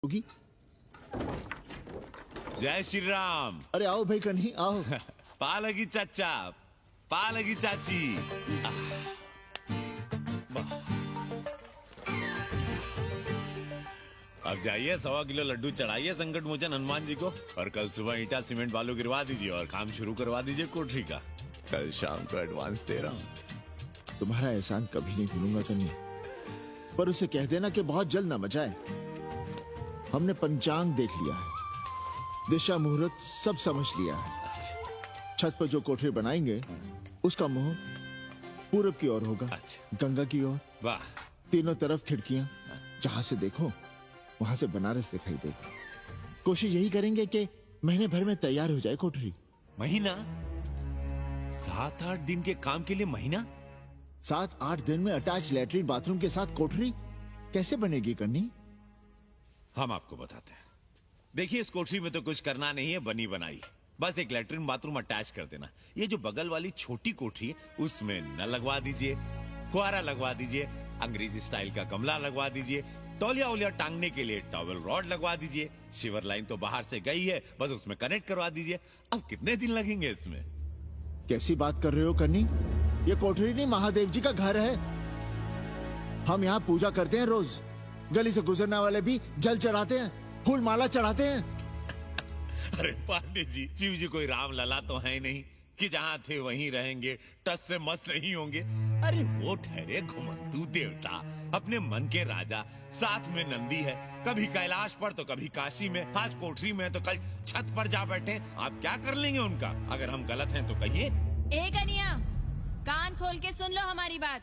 होगी। जय श्री राम। अरे आओ भाई कन्ही आओ। पालगी चाचा, पालगी चाची। अब जाइए 1.25 किलो लड्डू चढ़ाइए संकट मोचन हनुमान जी को और कल सुबह ईटा सीमेंट बालू गिरवा दीजिए और काम शुरू करवा दीजिए कोठरी का। कल शाम को एडवांस दे रहा हूँ। तुम्हारा एहसान कभी नहीं भूलूंगा कन्ही, पर उसे कह देना कि बहुत जल्द न मचाए। हमने पंचांग देख लिया है, दिशा मुहूर्त सब समझ लिया है। छत पर जो कोठरी बनाएंगे उसका मुंह पूरब की ओर होगा, गंगा की ओर। वाह। तीनों तरफ खिड़कियां, जहां से देखो वहां से बनारस दिखाई देगा। कोशिश यही करेंगे कि महीने भर में तैयार हो जाए कोठरी। महीना? 7-8 दिन के काम के लिए महीना? 7-8 दिन में अटैच लैट्रिन बाथरूम के साथ कोठरी कैसे बनेगी कन्नी? हम आपको बताते हैं। देखिए इस कोठरी में तो कुछ करना नहीं है, बनी बनाई। बस एक लैट्रिन बाथरूम अटैच कर देना। ये जो बगल वाली छोटी कोठरी है उसमें नल लगवा दीजिए, फुहारा लगवा दीजिए, अंग्रेजी स्टाइल का गमला लगवा दीजिए, तौलिया उलिया टांगने के लिए टॉवल रॉड लगवा दीजिए। शिवर लाइन तो बाहर से गई है, बस उसमें कनेक्ट करवा दीजिए। अब कितने दिन लगेंगे इसमें? कैसी बात कर रहे हो कन्नी? ये कोठरी नहीं, महादेव जी का घर है। हम यहाँ पूजा करते हैं रोज। गली से गुजरने वाले भी जल चढ़ाते हैं, फूल माला चढ़ाते हैं। अरे पांडे जी, शिव जी कोई राम लला तो है नहीं कि जहाँ थे वहीं रहेंगे, टस से मस नहीं होंगे। अरे वो ठहरे घुमंतू देवता, अपने मन के राजा, साथ में नंदी है। कभी कैलाश पर तो कभी काशी में, आज कोठरी में तो कल छत पर जा बैठे। आप क्या कर लेंगे उनका? अगर हम गलत हैं तो कहिए। ए कन्या, कान खोल के सुन लो हमारी बात।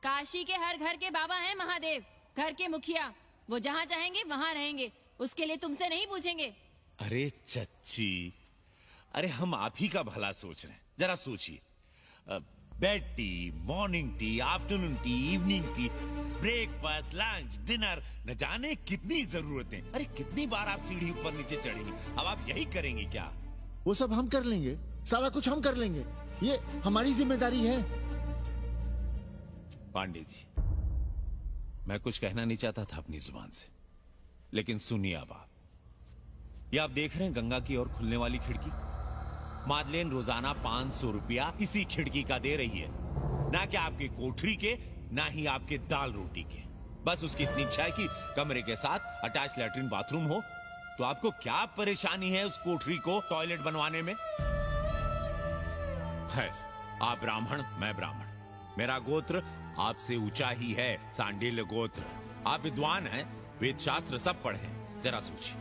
काशी के हर घर के बाबा हैं महादेव, घर के मुखिया। वो जहाँ चाहेंगे वहाँ रहेंगे, उसके लिए तुमसे नहीं पूछेंगे। अरे चच्ची, अरे हम आप ही का भला सोच रहे हैं। जरा सोचिए, bed tea, morning tea, afternoon T, evening tea, breakfast, lunch, dinner, न जाने कितनी जरूरतें। अरे कितनी बार आप सीढ़ी ऊपर नीचे चढ़ेंगे। अब आप यही करेंगे क्या? वो सब हम कर लेंगे, सारा कुछ हम कर लेंगे। ये हमारी जिम्मेदारी है। पांडे जी, मैं कुछ कहना नहीं चाहता था अपनी जुबान से, लेकिन सुनिए अब आप। ये आप देख रहे हैं गंगा की ओर खुलने वाली खिड़की? मादलेन रोजाना 500 रुपया इसी खिड़की का दे रही है। ना कि आपकी कोठरी के, ना ही आपके दाल रोटी के। बस उसकी इतनी इच्छा है कि कमरे के साथ अटैच लैट्रिन बाथरूम हो। तो आपको क्या परेशानी है उस कोठरी को टॉयलेट बनवाने में? खैर, आप ब्राह्मण, मैं ब्राह्मण, मेरा गोत्र आपसे ऊंचा ही है, सांडिल्य गोत्र। आप विद्वान हैं, वेद शास्त्र सब पढ़े हैं। जरा सोचिए,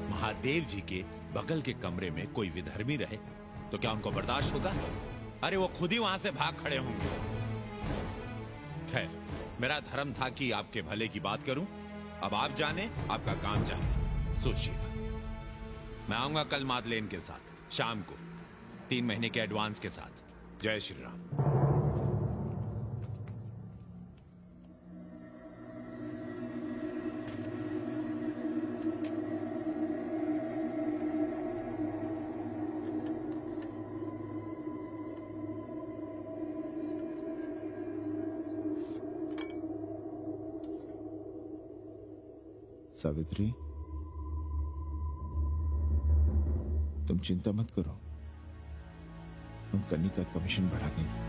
महादेव जी के बगल के कमरे में कोई विधर्मी रहे तो क्या उनको बर्दाश्त होगा? अरे वो खुद ही वहां से भाग खड़े होंगे। खैर, मेरा धर्म था कि आपके भले की बात करूं। अब आप जाने, आपका काम जाने। सोचिएगा। मैं आऊंगा कल मादलेन के साथ शाम को, 3 महीने के एडवांस के साथ। जय श्री राम। सावित्री, तुम चिंता मत करो, हम कन्नी का कमीशन बढ़ा देंगे।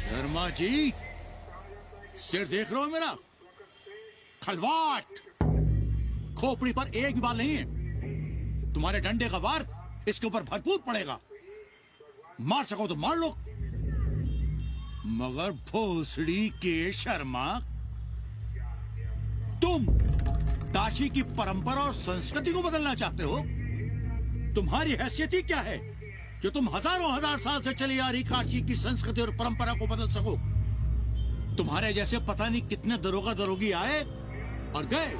शर्मा जी, सिर देख रहे हो मेरा? खलवाट, खोपड़ी पर एक भी बाल नहीं है। तुम्हारे डंडे का वार इसके ऊपर भरपूर पड़ेगा। मार सको तो मार लो, मगर भोसड़ी के शर्मा, तुम काशी की परंपरा और संस्कृति को बदलना चाहते हो? तुम्हारी हैसियत ही क्या है जो तुम हजारों हजार साल से चली आ रही काशी की संस्कृति और परंपरा को बदल सको? तुम्हारे जैसे पता नहीं कितने दरोगा दरोगी आए और गए।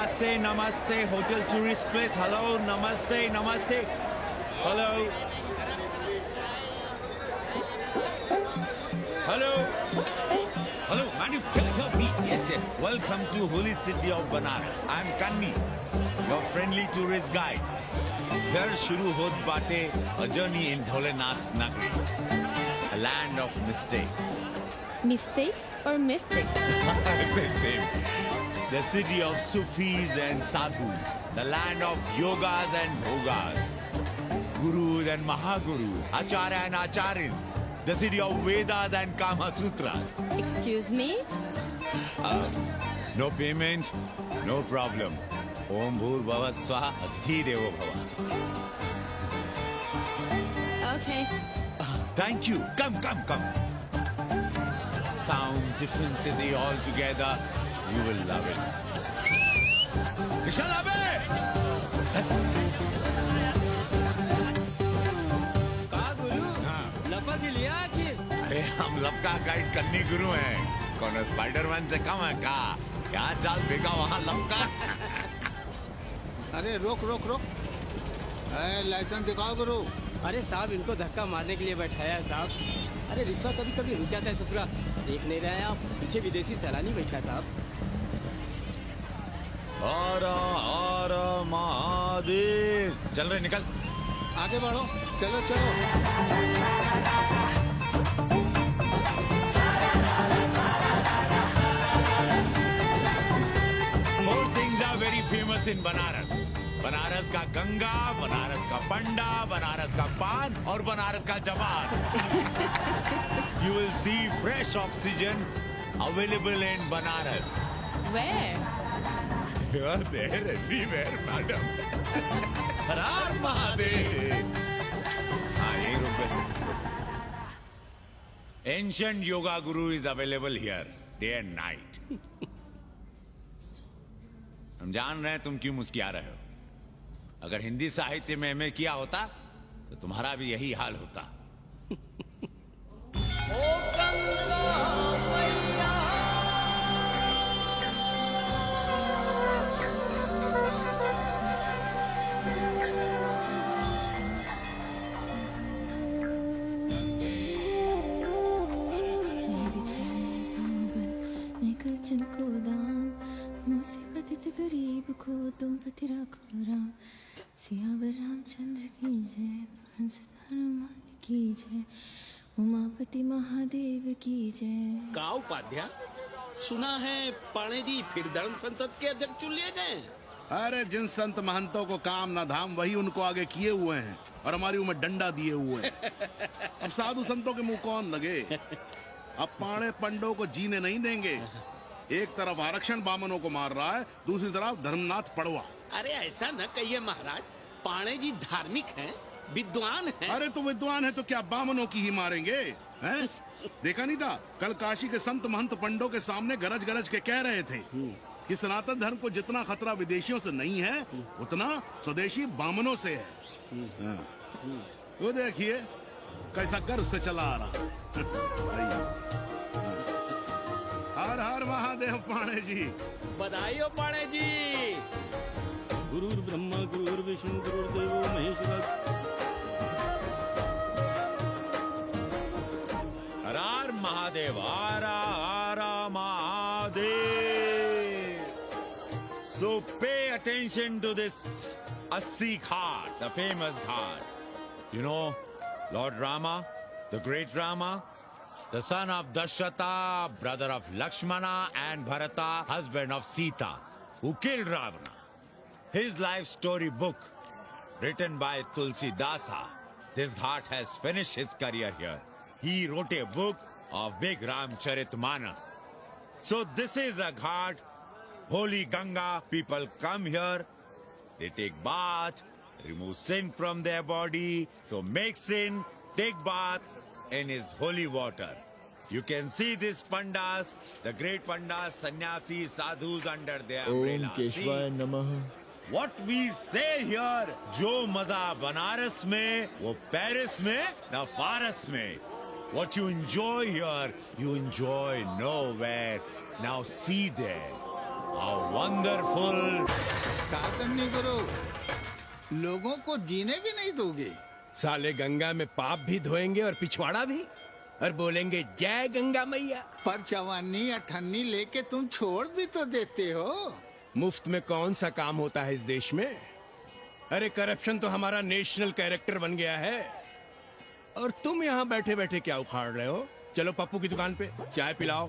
Namaste, namaste, hotel tourist place. Hello, namaste, namaste. Hello. Hello. Hello, man, you can hear me. Yes, yes. Welcome to holy city of Banaras. I'm Kanni, your friendly tourist guide. Here shuru hot baate a journey in Bholenath's Nagari, a land of mistakes. Mistakes or mystics? Same. The city of Sufis and Sadhus, the land of yogas and bhogas, gurus and mahagurus, acharya and acharyas, the city of Vedas and Kama Sutras. Excuse me? No payment, no problem. Om Bhur Bhava Swaha Adhi Devo Bhava. Okay. Thank you. Come. Sound, different city altogether. You will love it. Kishalabe! लपक लिया कि अरे हम लपका guide करनी गुरु हैं। कौन Spiderman से कम है का? क्या चाल फेंका वहाँ लपका? अरे रोक लाइसेंस दिखाओ गुरु। अरे साहब इनको धक्का मारने के लिए बैठाया है साहब। अरे रिश्वा कभी कभी रुक जाता है ससुरा। देख नहीं रहे हैं आप, पीछे विदेशी सैलानी बैठा है साहब। हर हर महादेव। चल रहे निकल। आगे बढ़ो, चलो। Four things are very famous in Banaras. Banaras का गंगा, बनारस का पंडा, बनारस का पान और बनारस का जवान. You will see fresh oxygen available in Banaras. Where? You are there everywhere, madam. हर हर महादेव. हाँ, यही रुक गए. Ancient yoga guru is available here, day and night. हम जान रहे हैं तुम क्यों मुस्कुरा रहे हो. अगर हिंदी साहित्य में एमए किया होता तो तुम्हारा भी यही हाल होता. गरीब को तुम पति राखो राम. सियावर रामचंद्र की जय. हंस हनुमान की जय. उमापति महादेव की जय. का उपाध्याय, सुना है पाणे जी फिर धर्म संसद के अध्यक्ष चुन लिए गए. अरे जिन संत महंतों को काम ना धाम वही उनको आगे किए हुए हैं और हमारी उम्र डंडा दिए हुए हैं. अब साधु संतों के मुंह कौन लगे. अब पाणे पंडों को जीने नहीं देंगे. एक तरफ आरक्षण बामनों को मार रहा है, दूसरी तरफ धर्मनाथ पड़वा. अरे ऐसा न कहिए महाराज, पाणे जी धार्मिक हैं, विद्वान हैं. अरे तो विद्वान है तो क्या बामनों की ही मारेंगे हैं? देखा नहीं था कल काशी के संत महंत पंडों के सामने गरज गरज के कह रहे थे कि सनातन धर्म को जितना खतरा विदेशियों से नहीं है उतना स्वदेशी बामनों से है. हाँ। वो देखिए कैसा गर्व से चला आ रहा. हर हर महादेव पाणे जी. बधाई हो पाणे जी. गुरुर् ब्रह्मा गुरुर्विष्णु गुरुर्देवो महेश्वर. हर हर महादेव. हर हर Mahadev. So pay attention to this Assi Ghat, the famous ghat. You know, Lord Rama, the great Rama, the son of Dashrata, brother of Lakshmana and Bharata, husband of Sita, who killed Ravana. His life story book, written by Tulsi Dasa. This ghat has finished his career here. He wrote a book of Big Ramcharitmanas. So this is a ghat, holy Ganga. People come here, they take bath, remove sin from their body. So make sin, take bath in his holy water. You can see these pandas, the great pandas, sannyasis, sadhus under their Om umbrella. केशवाय See? नमः. What we say here, जो मजा बनारस में, वो Paris में, न फारस में. What you enjoy here, you enjoy nowhere. Now see there. How wonderful. क्या करने करो, लोगों को जीने भी नहीं दोगे। साले गंगा में पाप भी धोएंगे और पिछवाड़ा भी, और बोलेंगे जय गंगा मैया। पर चवानी अठन्नी लेके तुम छोड़ भी तो देते हो। मुफ्त में कौन सा काम होता है इस देश में? अरे करप्शन तो हमारा नेशनल कैरेक्टर बन गया है। और तुम यहाँ बैठे बैठे क्या उखाड़ रहे हो? चलो पप्पू की दुकान पे चाय पिलाओ।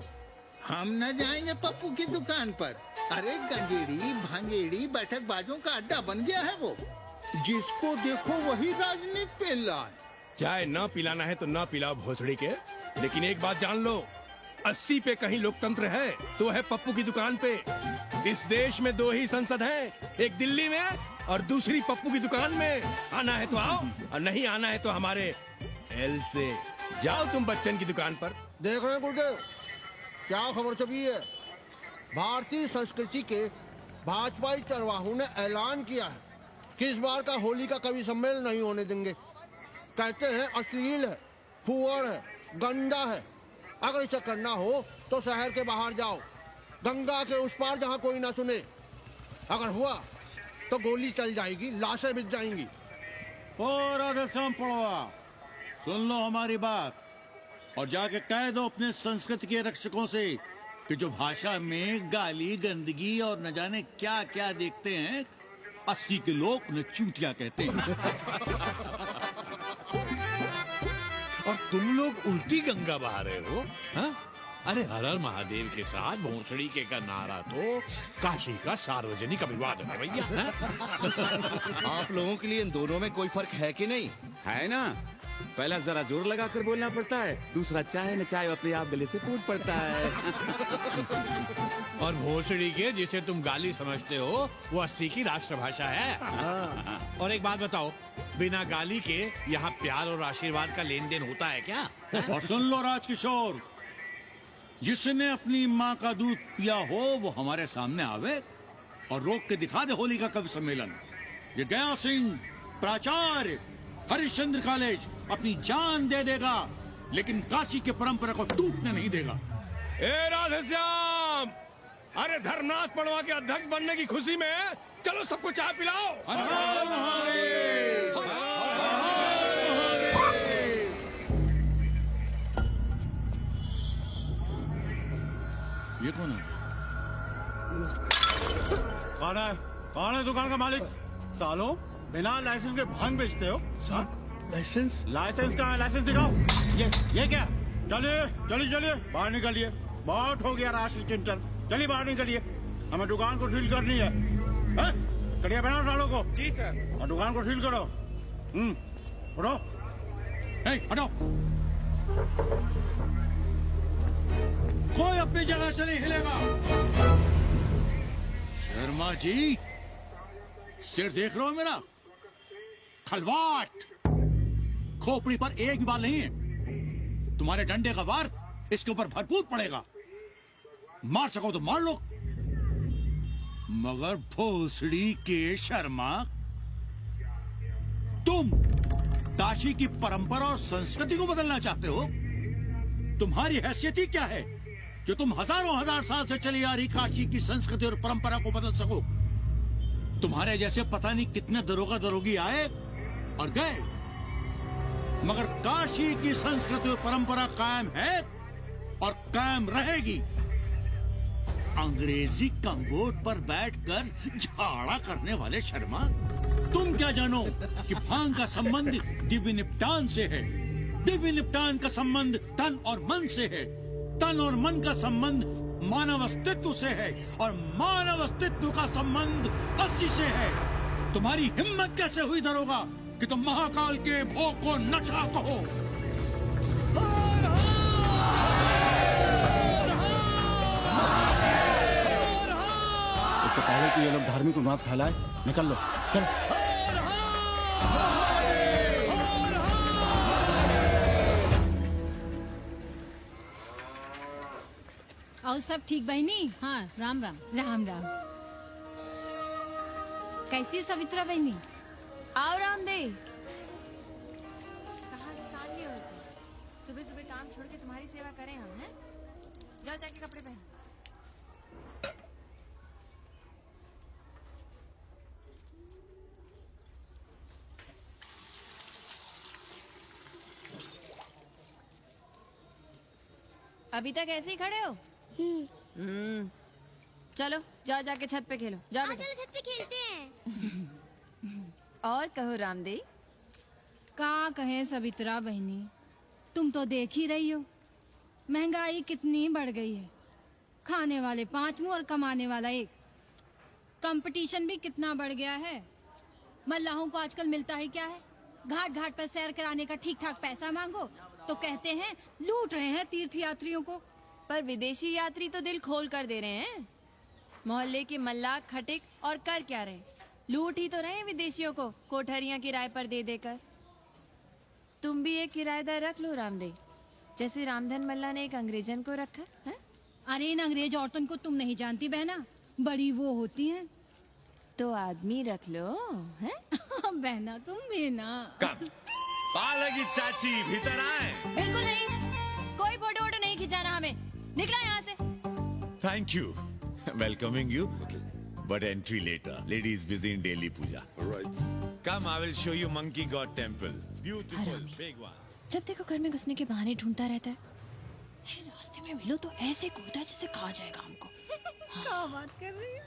हम न जाएंगे पप्पू की दुकान पर। अरे गंजेड़ी भांजेड़ी बैठक बाजों का अड्डा बन गया है वो। जिसको देखो वही राजनीति पे लाए। चाय न पिलाना है तो न पिलाओ भोसड़ी के, लेकिन एक बात जान लो, 80 पे कहीं लोकतंत्र है तो है पप्पू की दुकान पे। इस देश में 2 ही संसद हैं, एक दिल्ली में और दूसरी पप्पू की दुकान में। आना है तो आओ और नहीं आना है तो हमारे एल से जाओ तुम बच्चन की दुकान पर। देख रहे हैं गुरुदेव, क्या खबर छपी है? भारतीय संस्कृति के भाजपाई चरवाहों ने ऐलान किया है कि इस बार का होली का कवि सम्मेलन नहीं होने देंगे। कहते हैं अश्लील है, फुअड़ है, गंदा है। अगर इसे करना हो तो शहर के बाहर जाओ, गंगा के उस पार जहाँ कोई ना सुने। अगर हुआ तो गोली चल जाएगी, लाशें बिक जाएंगी। और राधेश्याम पड़वा, सुन लो हमारी बात और जाके कह दो अपने संस्कृति के रक्षकों से कि जो भाषा में गाली गंदगी और न जाने क्या क्या देखते हैं, 80 के लोग उन्हें चूतिया कहते हैं। और तुम लोग उल्टी गंगा बहा रहे हो, हाँ? अरे हर हर महादेव के साथ भोसड़ी के का नारा तो काशी का सार्वजनिक अभिवादन है भैया। हाँ? आप लोगों के लिए इन दोनों में कोई फर्क है कि नहीं? है ना, पहला जरा जोर लगा कर बोलना पड़ता है, दूसरा चाहे न चाहे अपने आप गले से फूट पड़ता है। और भोसड़ी के जिसे तुम गाली समझते हो वो 80 की राष्ट्रभाषा है। और एक बात बताओ, बिना गाली के यहाँ प्यार और आशीर्वाद का लेन देन होता है क्या? और सुन लो राजकिशोर, जिसने अपनी माँ का दूध पिया हो वो हमारे सामने आवे और रोक के दिखा दे होली का कवि सम्मेलन। ये गया सिंह प्राचार्य हरिश्चंद्र कॉलेज अपनी जान दे देगा, लेकिन काशी के परंपरा को टूटने नहीं देगा। ए राधेश्याम, अरे धर्मनाथ पड़वा के अध्यक्ष बनने की खुशी में चलो सबको चाय पिलाओ। हर हर महादेव, हर हर महादेव। ये कौन है? कौन है दुकान का मालिक? सालों बिना लाइसेंस के भांग बेचते हो? लाइसेंस कहाँ है? लाइसेंस दिखाओ। ये क्या? चलिए बाहर निकलिए। बहुत हो गया राष्ट्रीय चिंतन, चलिए बाहर निकलिए। हमें दुकान को सील करनी है। कड़िया बनाओ सालों को। जी सर। और दुकान को सील करो। उठो। हटो। कोई अपनी जगह से नहीं हिलेगा। शर्मा जी, सिर देख रहे हो मेरा? खलवाट, खोपड़ी पर एक भी बाल नहीं है। तुम्हारे डंडे का वार इसके ऊपर भरपूर पड़ेगा। मार सको तो मार लो, मगर भोसड़ी के शर्मा, तुम काशी की परंपरा और संस्कृति को बदलना चाहते हो? तुम्हारी हैसियत ही क्या है जो तुम हजारों हजार साल से चली आ रही काशी की संस्कृति और परंपरा को बदल सको? तुम्हारे जैसे पता नहीं कितने दरोगा दरोगी आए और गए, मगर काशी की संस्कृति और परंपरा कायम है और कायम रहेगी। अंग्रेजी कम्बोर्ड पर बैठकर झाड़ा करने वाले शर्मा, तुम क्या जानो कि भांग का संबंध दिव्य निपटान से है। दिव्य निपटान का संबंध तन और मन से है। तन और मन का संबंध मानव अस्तित्व से है और मानव अस्तित्व का संबंध 80 से है। तुम्हारी हिम्मत कैसे हुई दरोगा कि तुम महाकाल के भोग को नशा कहो? इससे पहले कि ये लोग धार्मिक उन्माद फैलाए, निकल लो, चलो। और सब ठीक बहनी? हाँ, राम राम। राम राम। कैसी हो सवित्रा बहनी? आओ रामदेव। कहाँ से साल लिए होते? सुबह सुबह काम छोड़ के तुम्हारी सेवा करें हम, हैं? जाओ जाके कपड़े पहन। अभी तक ऐसे ही खड़े हो? चलो जाओ, जाके छत पे खेलो। जाओ बेटा। चलो छत पे खेलते हैं। और कहो रामदेव। का कहे सवित्रा बहनी, तुम तो देख ही रही हो महंगाई कितनी बढ़ गई है। खाने वाले 5 मुंह और कमाने वाला 1। कंपटीशन भी कितना बढ़ गया है। मल्लाहों को आजकल मिलता ही क्या है? घाट घाट पर सैर कराने का ठीक ठाक पैसा मांगो तो कहते हैं लूट रहे हैं तीर्थ यात्रियों को। पर विदेशी यात्री तो दिल खोल कर दे रहे हैं। मोहल्ले के मल्लाह खटिक और कर क्या रहे? लूट ही तो रहे हैं विदेशियों को कोठरियां किराए पर दे देकर। तुम भी एक किराएदार रख लो रामदेव, जैसे रामधन मल्ला ने एक अंग्रेजन को रखा है? अरे इन अंग्रेज औरतों को तुम नहीं जानती बहना, बड़ी वो होती हैं। तो आदमी रख लो है? बहना तुम भी ना। कब पालगी चाची भीतर आए? बिल्कुल नहीं, कोई फोटो वोटो नहीं खिंचाना हमें। निकला यहाँ से। Thank you, welcoming you, but entry later. Ladies busy in daily puja. All right. Come, I will show you Monkey God Temple. Beautiful, big one. जब देखो घर में घुसने के बहाने ढूंढता रहता है। रास्ते में मिलो तो ऐसे कूदा जैसे खा जाएगा हमको। क्या बात कर रही है?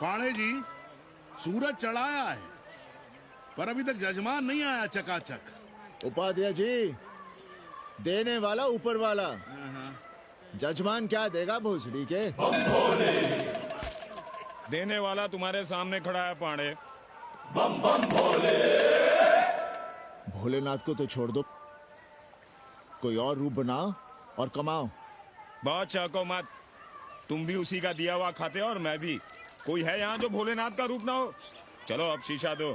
पाणे जी, सूरज चढ़ाया है पर अभी तक जजमान नहीं आया चकाचक। उपाध्याय जी, देने वाला ऊपर वाला, जजमान क्या देगा भोसड़ी के? देने वाला तुम्हारे सामने खड़ा है पांडे। बम बम भोले। भोलेनाथ को तो छोड़ दो, कोई और रूप बनाओ और कमाओ। बहुत चाको मत, तुम भी उसी का दिया हुआ खाते हो और मैं भी। कोई है यहाँ जो भोलेनाथ का रूप ना हो? चलो अब शीशा दो।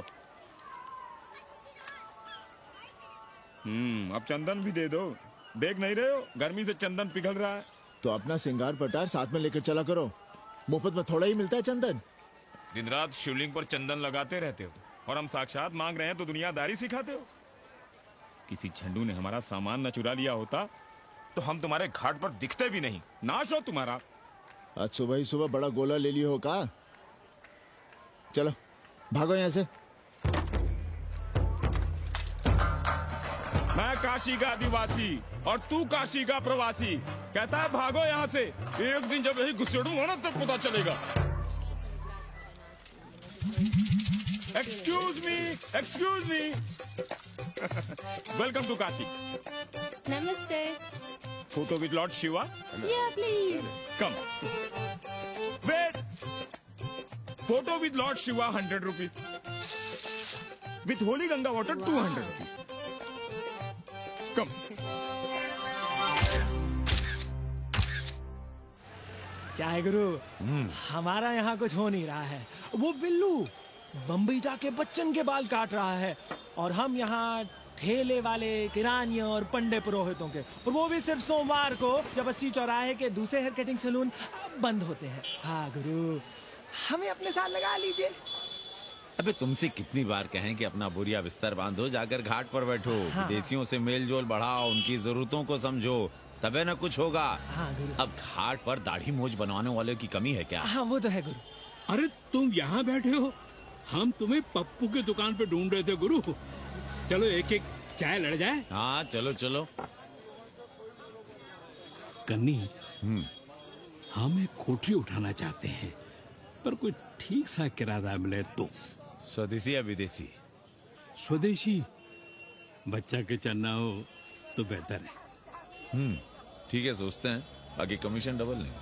अब चंदन भी दे दो। देख नहीं रहे हो गर्मी से चंदन पिघल रहा है? तो अपना सिंगार पटार साथ में लेकर चला करो, मुफ्त में थोड़ा ही मिलता है चंदन। दिन रात शिवलिंग पर चंदन लगाते रहते हो और हम साक्षात मांग रहे हैं तो दुनियादारी सिखाते हो। किसी झंडू ने हमारा सामान न चुरा लिया होता तो हम तुम्हारे घाट पर दिखते भी नहीं। नाश हो तुम्हारा। आज सुबह ही सुबह बड़ा गोला ले लियो हो का? चलो भागो यहाँ से। मैं काशी का आदिवासी और तू काशी का प्रवासी। कहता है भागो यहाँ से। एक दिन जब यही घुसेड़ूंगा ना तब पता चलेगा। Excuse me welcome to Kashi. नमस्ते। Photo with lord Shiva? Yeah, please. Come wait. Photo with lord Shiva 100 rupees, with holy Ganga water 200 rupees. Come. क्या है गुरु, हमारा यहाँ कुछ हो नहीं रहा है। वो बिल्लू बम्बई जाके बच्चन के बाल काट रहा है और हम यहाँ ठेले वाले, किरानियों और पंडे पुरोहितों के, और वो भी सिर्फ सोमवार को जब 80 चौराहे के दूसरे हेयर कटिंग सैलून बंद होते हैं। हाँ गुरु, हमें अपने साथ लगा लीजिए। अबे तुमसे कितनी बार कहें कि अपना बोरिया बिस्तर बांधो, जाकर घाट पर बैठो। हाँ। विदेशियों से मेल जोल बढ़ाओ, उनकी जरूरतों को समझो, तबे न कुछ होगा। हाँ गुरु। अब घाट पर दाढ़ी मूछ बनवाने वाले की कमी है क्या? हाँ वो तो है गुरु। अरे तुम यहाँ बैठे हो, हम तुम्हें पप्पू की दुकान पे ढूंढ रहे थे गुरु। चलो एक एक चाय लड़ जाए। हाँ चलो चलो। कन्नी, हम एक कोठरी उठाना चाहते हैं पर कोई ठीक सा किराया मिले तो। स्वदेशी या विदेशी? स्वदेशी। बच्चा के चन्ना हो तो बेहतर है। ठीक है, सोचते हैं, बाकी कमीशन डबल नहीं।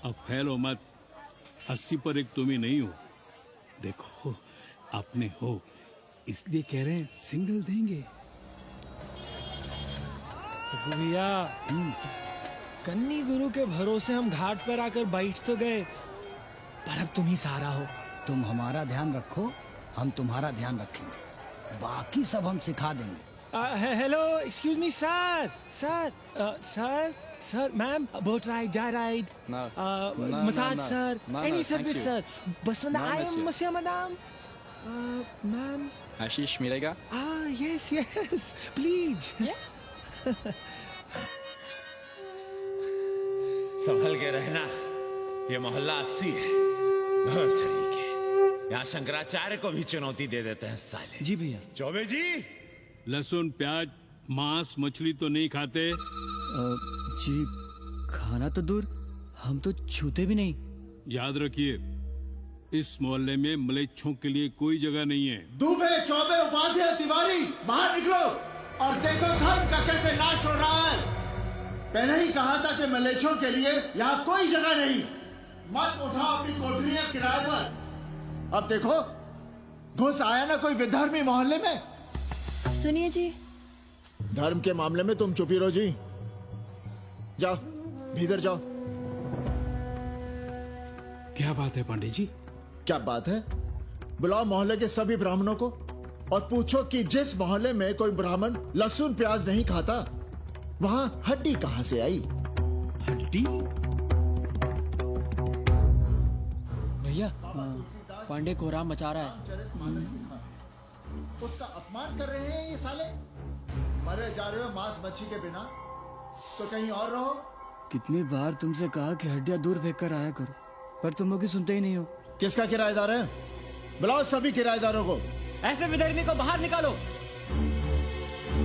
अब फैलो मत, 80 पर एक तुम ही नहीं हो। देखो अपने हो इसलिए कह रहे हैं, सिंगल देंगे। भैया, कन्नी गुरु के भरोसे हम घाट पर आकर बैठ तो गए, पर अब तुम ही सहारा हो। तुम हमारा ध्यान रखो, हम तुम्हारा ध्यान रखेंगे, बाकी सब हम सिखा देंगे। Hello, excuse me sir, sir, ma'am, boat ride, जा ride, massage sir, any service sir, बस आई एम मसिया मैडम, मैम। आशीष मिलेगा? Yes, please. संभल के रहना, ये मोहल्ला 80 है, भोसड़ी के। यहाँ शंकराचार्य को भी चुनौती दे देते हैं साले। जी भैया। चौबे जी, लहसुन, प्याज, मांस, मछली तो नहीं खाते? जी खाना तो दूर, हम तो छूते भी नहीं। याद रखिए, इस मोहल्ले में मलेच्छों के लिए कोई जगह नहीं है। दुबे, चौबे, उपाध्याय, तिवारी, बाहर निकलो और देखो धर्म का कैसे नाश हो रहा है। पहले ही कहा था कि मलेच्छों के लिए यहाँ कोई जगह नहीं। मत उठाओ अपनी कोठरियां किराए पर। अब देखो घुस आया ना कोई विधर्मी मोहल्ले में। सुनिए जी, धर्म के मामले में तुम चुप ही रहो जी। जाओ भीतर जाओ। क्या बात है पंडित जी? क्या बात है? बुलाओ मोहल्ले के सभी ब्राह्मणों को और पूछो कि जिस मोहल्ले में कोई ब्राह्मण लहसुन प्याज नहीं खाता, वहां हड्डी कहां से आई? हड्डी? भैया, पांडे कोहराम मचा रहा है। उसका अपमान कर रहे हैं ये साले। मरे जा रहे हो मांस मच्छी के बिना, तो कहीं और रहो। कितनी बार तुमसे कहा कि हड्डियां दूर फेंक कर आया करो, पर तुम लोग सुनते ही नहीं हो। किसका किराएदार है? बुलाओ सभी किराएदारों को। ऐसे विधर्मी को बाहर निकालो।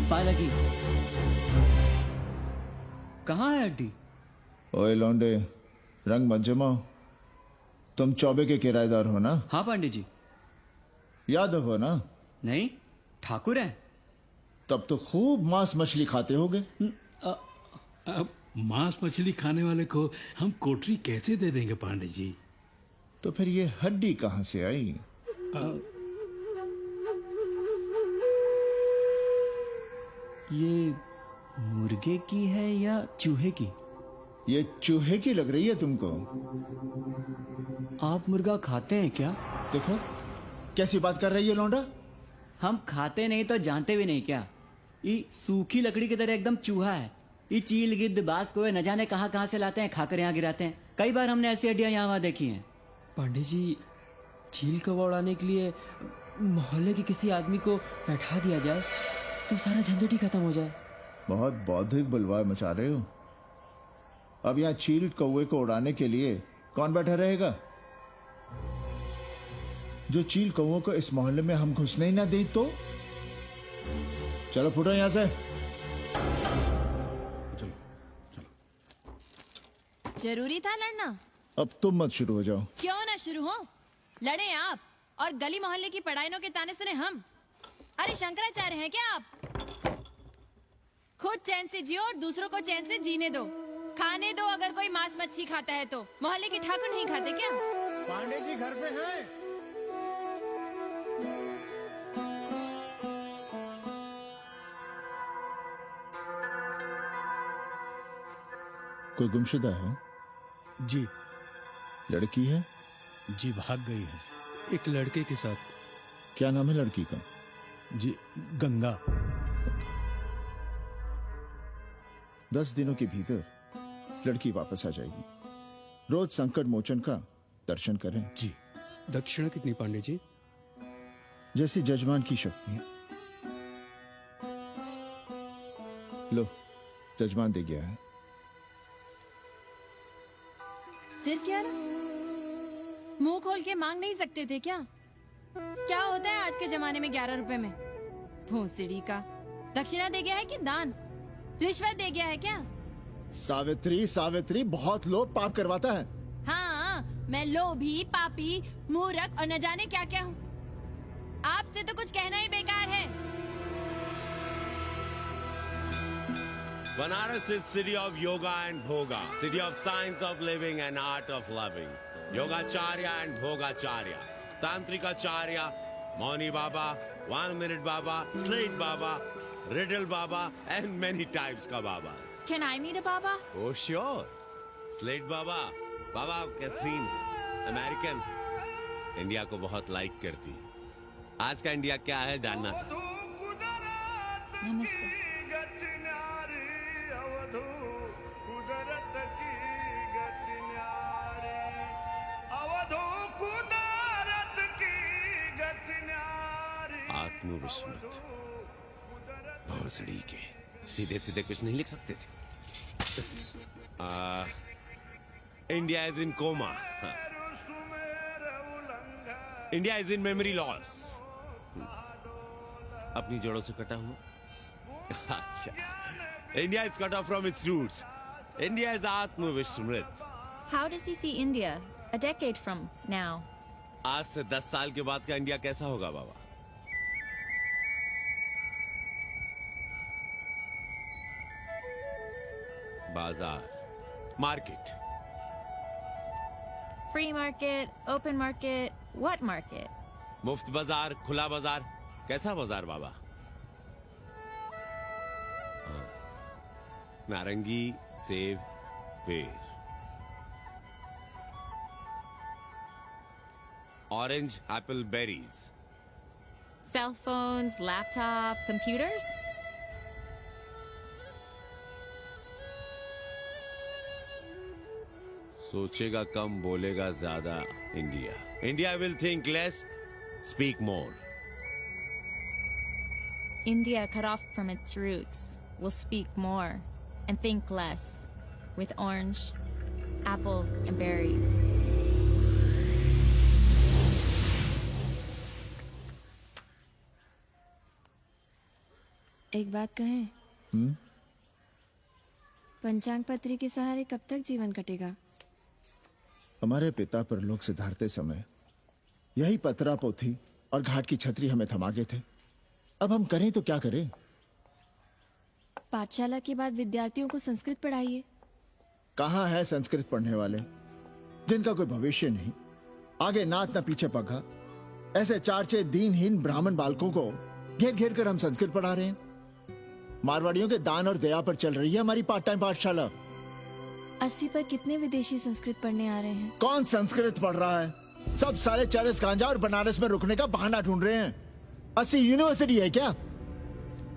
पालकी, कहाँ है हड्डी? ओए लौंडे, रंग मत जमाओ। तुम चौबे के किराएदार हो ना? हाँ पंडित जी। यादव हो ना? नहीं, ठाकुर हैं। तब तो खूब मांस मछली खाते होगे। अब मांस मछली खाने वाले को हम कोठरी कैसे दे देंगे पांडित जी? तो फिर ये हड्डी कहां से आई? ये मुर्गे की है या चूहे की? ये चूहे की लग रही है तुमको। आप मुर्गा खाते हैं क्या? देखो कैसी बात कर रही है लौंडा। हम खाते नहीं तो जानते भी नहीं क्या? ये सूखी लकड़ी की तरह एकदम चूहा है। ये चील गिद्ध बास को न जाने कहाँ से लाते हैं, खाकर यहाँ गिराते हैं। कई बार हमने ऐसी हड्डियां यहाँ वहाँ देखी हैं। पांडे जी, चील कौवा उड़ाने के लिए मोहल्ले के किसी आदमी को बैठा दिया जाए तो सारा झंझट ही खत्म हो जाए। बहुत बौद्धिक बुलवाए मचा रहे हो। अब यहाँ चील कौवे को उड़ाने के लिए कौन बैठा रहेगा? जो चील कौवों को इस मोहल्ले में हम घुसने ही ना दें तो? चलो फुटो यहां से। जरूरी था लड़ना? अब तुम मत शुरू हो जाओ। क्यों ना शुरू हो? लड़े आप और गली मोहल्ले की पढ़ाइयों के ताने सुने हम। अरे शंकराचार्य हैं क्या आप? खुद चैन से जियो और दूसरों को चैन से जीने दो। खाने दो अगर कोई मांस मच्छी खाता है तो। मोहल्ले के ठाकुर नहीं खाते क्या? पांडे जी घर पे हैं? कोई गुमशुदा है? जी। लड़की है? जी भाग गई है एक लड़के के साथ। क्या नाम है लड़की का? जी गंगा। 10 दिनों के भीतर लड़की वापस आ जाएगी। रोज संकट मोचन का दर्शन करें। जी। दक्षिणा कितनी पांडे जी? जैसी जजमान की शक्ति। लो, जजमान दे गया है। सिर क्या रहा? मुंह खोल के मांग नहीं सकते थे क्या? क्या होता है आज के जमाने में 11 रुपए में? भोंसड़ी का। दक्षिणा दे गया है कि दान? रिश्वत दे गया है क्या? सावित्री, सावित्री बहुत लोभ पाप करवाता है। हाँ, मैं लोभी, पापी, मूर्ख और न जाने क्या क्या हूँ। आपसे तो कुछ कहना ही बेकार है। Banaras is city of yoga and bhoga, city of science of living and art of loving. Yogacharya and Bhogacharya, Tantrikacharya, Mauni Baba, 1 Minute Baba, Slate Baba, Riddle Baba, and many types ka Babas. Can I meet a Baba? Oh sure, Slate Baba, Baba Catherine, American, India को बहुत like करती है। आज का India क्या है जानना चाहता हूँ। नमस्ते। आत्मविस्मृत भोसड़ी के सीधे सीधे कुछ नहीं लिख सकते थे। India is in coma. India is in memory loss. अपनी जड़ों से कटा हुआ। अच्छा, India is cut off from its roots. India is आत्मविस्मृत। How does he see India a decade from now? आज से 10 साल के बाद का इंडिया कैसा होगा बाबा? बाजार, market. Free market, open market, what market? मुफ्त बाजार, खुला बाजार, कैसा बाजार बाबा? हाँ। नारंगी, सेब, बेर। Orange, apple, berries. Cell phones, laptop, computers? सोचेगा कम, बोलेगा ज्यादा। India, India will think less, speak more. India, cut off from its roots, will speak more and think less, with orange, apples, and berries. एक बात कहें? पंचांग पत्री के सहारे कब तक जीवन कटेगा? हमारे पिता परलोक सिधारते समय यही पतरा पोथी और घाट की छतरी हमें थमा गए थे। अब हम करें तो क्या करें? पाठशाला के बाद विद्यार्थियों को संस्कृत पढ़ाइए। कहाँ है संस्कृत पढ़ने वाले जिनका कोई भविष्य नहीं, आगे नात न पीछे पगा। ऐसे 4-6 दीनहीन ब्राह्मण बालकों को घेर घेर कर हम संस्कृत पढ़ा रहे हैं। मारवाड़ियों के दान और दया पर चल रही है हमारी पार्ट टाइम पाठशाला। 80 पर कितने विदेशी संस्कृत पढ़ने आ रहे हैं? कौन संस्कृत पढ़ रहा है? सब सारे चरस गांजा और बनारस में रुकने का बहाना ढूंढ रहे हैं। 80 यूनिवर्सिटी है क्या?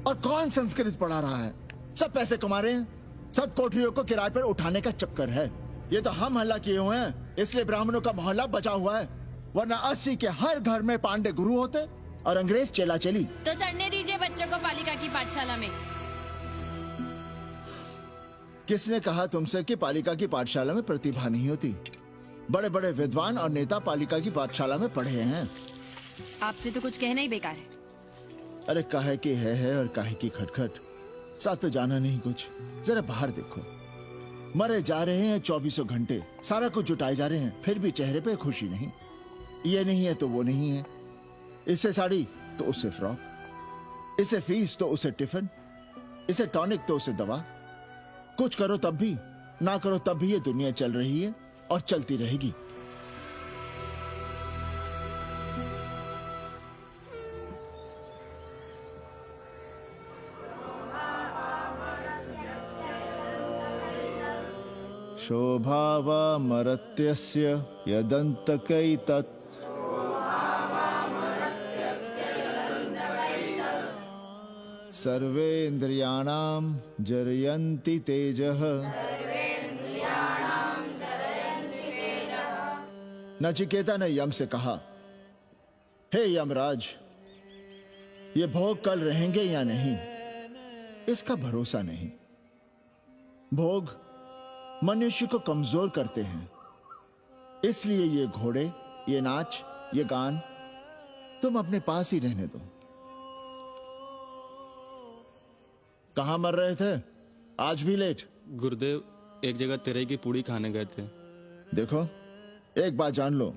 और कौन संस्कृत पढ़ा रहा है? सब पैसे कमा रहे हैं। सब कोठरियों को किराए पर उठाने का चक्कर है। ये तो हम हल्ला किए हुए हैं, इसलिए ब्राह्मणों का मोहल्ला बचा हुआ है। वरना 80 के हर घर में पांडे गुरु होते और अंग्रेज चेला चली। तो सड़ने दीजिए बच्चों को पालिका की पाठशाला में। किसने कहा तुमसे कि पालिका की पाठशाला में प्रतिभा नहीं होती? बड़े बड़े विद्वान और नेता पालिका की पाठशाला में पढ़े हैं। आपसे तो कुछ कहना ही बेकार है। अरे काहे की है और काहे की खटखट, साथ तो जाना नहीं कुछ। जरा बाहर देखो, मरे जा रहे हैं 24 घंटे, सारा कुछ जुटाए जा रहे हैं, फिर भी चेहरे पे खुशी नहीं। ये नहीं है तो वो नहीं है, इससे साड़ी तो उससे फ्रॉक, इससे फीस तो उसे टिफिन, इसे टॉनिक तो उसे दवा। कुछ करो तब भी, ना करो तब भी ये दुनिया चल रही है और चलती रहेगी। शोभावा मरत्यस्य यदन्तकैतत् सर्वेन्द्रियाणां जरयन्ति तेजः। नचिकेता ने यम से कहा, हे यमराज, ये भोग कल रहेंगे या नहीं, इसका भरोसा नहीं। भोग मनुष्य को कमजोर करते हैं, इसलिए ये घोड़े, ये नाच, ये गान तुम अपने पास ही रहने दो। कहां मर रहे थे? आज भी लेट? गुरुदेव, एक जगह तेरे की पूड़ी खाने गए थे। देखो, एक बात जान लो,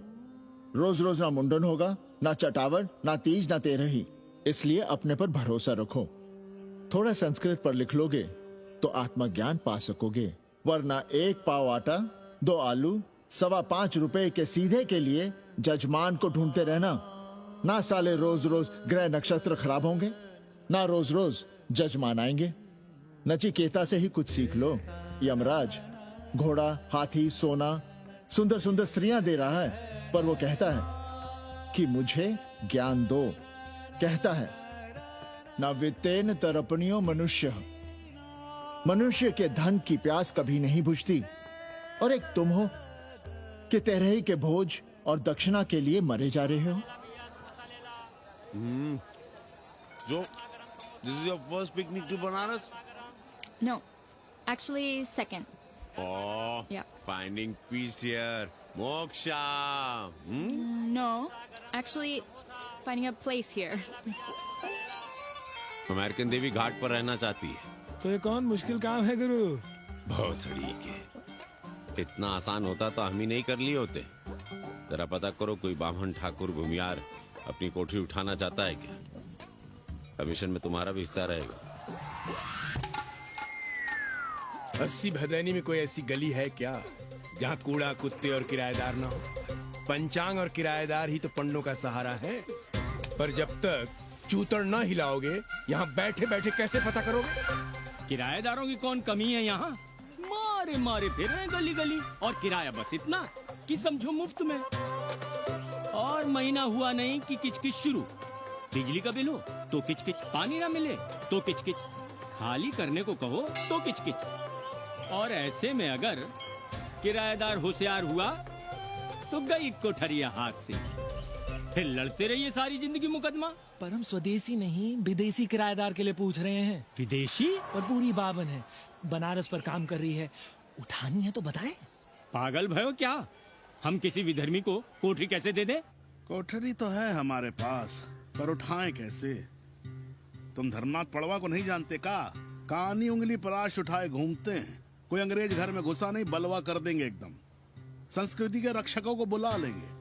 रोज रोज ना मुंडन होगा, ना चटावट, ना तीज, ना तेरही। इसलिए अपने पर भरोसा रखो। थोड़ा संस्कृत पर लिख लोगे तो आत्मज्ञान पा सकोगे, वरना 1 पाव आटा, 2 आलू, 5.25 रुपए के सीधे के लिए जजमान को ढूंढते रहना। ना साले रोज रोज ग्रह नक्षत्र खराब होंगे, ना रोज रोज जजमान आएंगे। नचिकेता से ही कुछ सीख लो। यमराज घोड़ा, हाथी, सोना, सुंदर सुंदर स्त्रियां दे रहा है, पर वो कहता है कि मुझे ज्ञान दो। कहता है, ना वित्तेन तरपणियो मनुष्य, मनुष्य के धन की प्यास कभी नहीं बुझती। और एक तुम हो कि तेरही के भोज और दक्षिणा के लिए मरे जा रहे हो। So, this is your first picnic to Banaras? No, actually second. Oh, Yeah. finding peace here. Moksha. No, actually finding a place here. American देवी घाट पर रहना चाहती है। तो ये कौन मुश्किल काम है गुरु? भोसड़ी के, इतना आसान होता तो हम ही नहीं कर लिए होते। जरा पता करो कोई बामन ठाकुर भूमियार अपनी कोठरी उठाना चाहता है क्या? कमीशन में तुम्हारा भी हिस्सा रहेगा। 80 भदैनी में कोई ऐसी गली है क्या जहाँ कूड़ा, कुत्ते और किराएदार ना हो? पंचांग और किराएदार ही तो पंडों का सहारा है। पर जब तक चूतड़ ना हिलाओगे, यहाँ बैठे बैठे कैसे पता करोगे? किराएदारों की कौन कमी है यहाँ? मारे मारे फिर रहे गली गली, और किराया बस इतना कि समझो मुफ्त में। और महीना हुआ नहीं कि किचकिच शुरू। बिजली का बिल हो तो किचकिच, पानी ना मिले तो किचकिच, खाली करने को कहो तो किचकिच। और ऐसे में अगर किराएदार होशियार हुआ तो गई कोठरिया हाथ से, फिर लड़ते रहिए सारी जिंदगी मुकदमा। पर हम स्वदेशी नहीं विदेशी किराएदार के लिए पूछ रहे हैं। विदेशी? और पूरी बावन है, बनारस पर काम कर रही है, उठानी है तो बताएं। पागल भयो क्या? हम किसी विधर्मी को कोठरी कैसे दे दें? कोठरी तो है हमारे पास, पर उठाएं कैसे? तुम धर्मनाथ पड़वा को नहीं जानते का? कानी उंगली पराश उठाए घूमते हैं। कोई अंग्रेज घर में घुसा नहीं, बलवा कर देंगे एकदम। संस्कृति के रक्षकों को बुला लेंगे,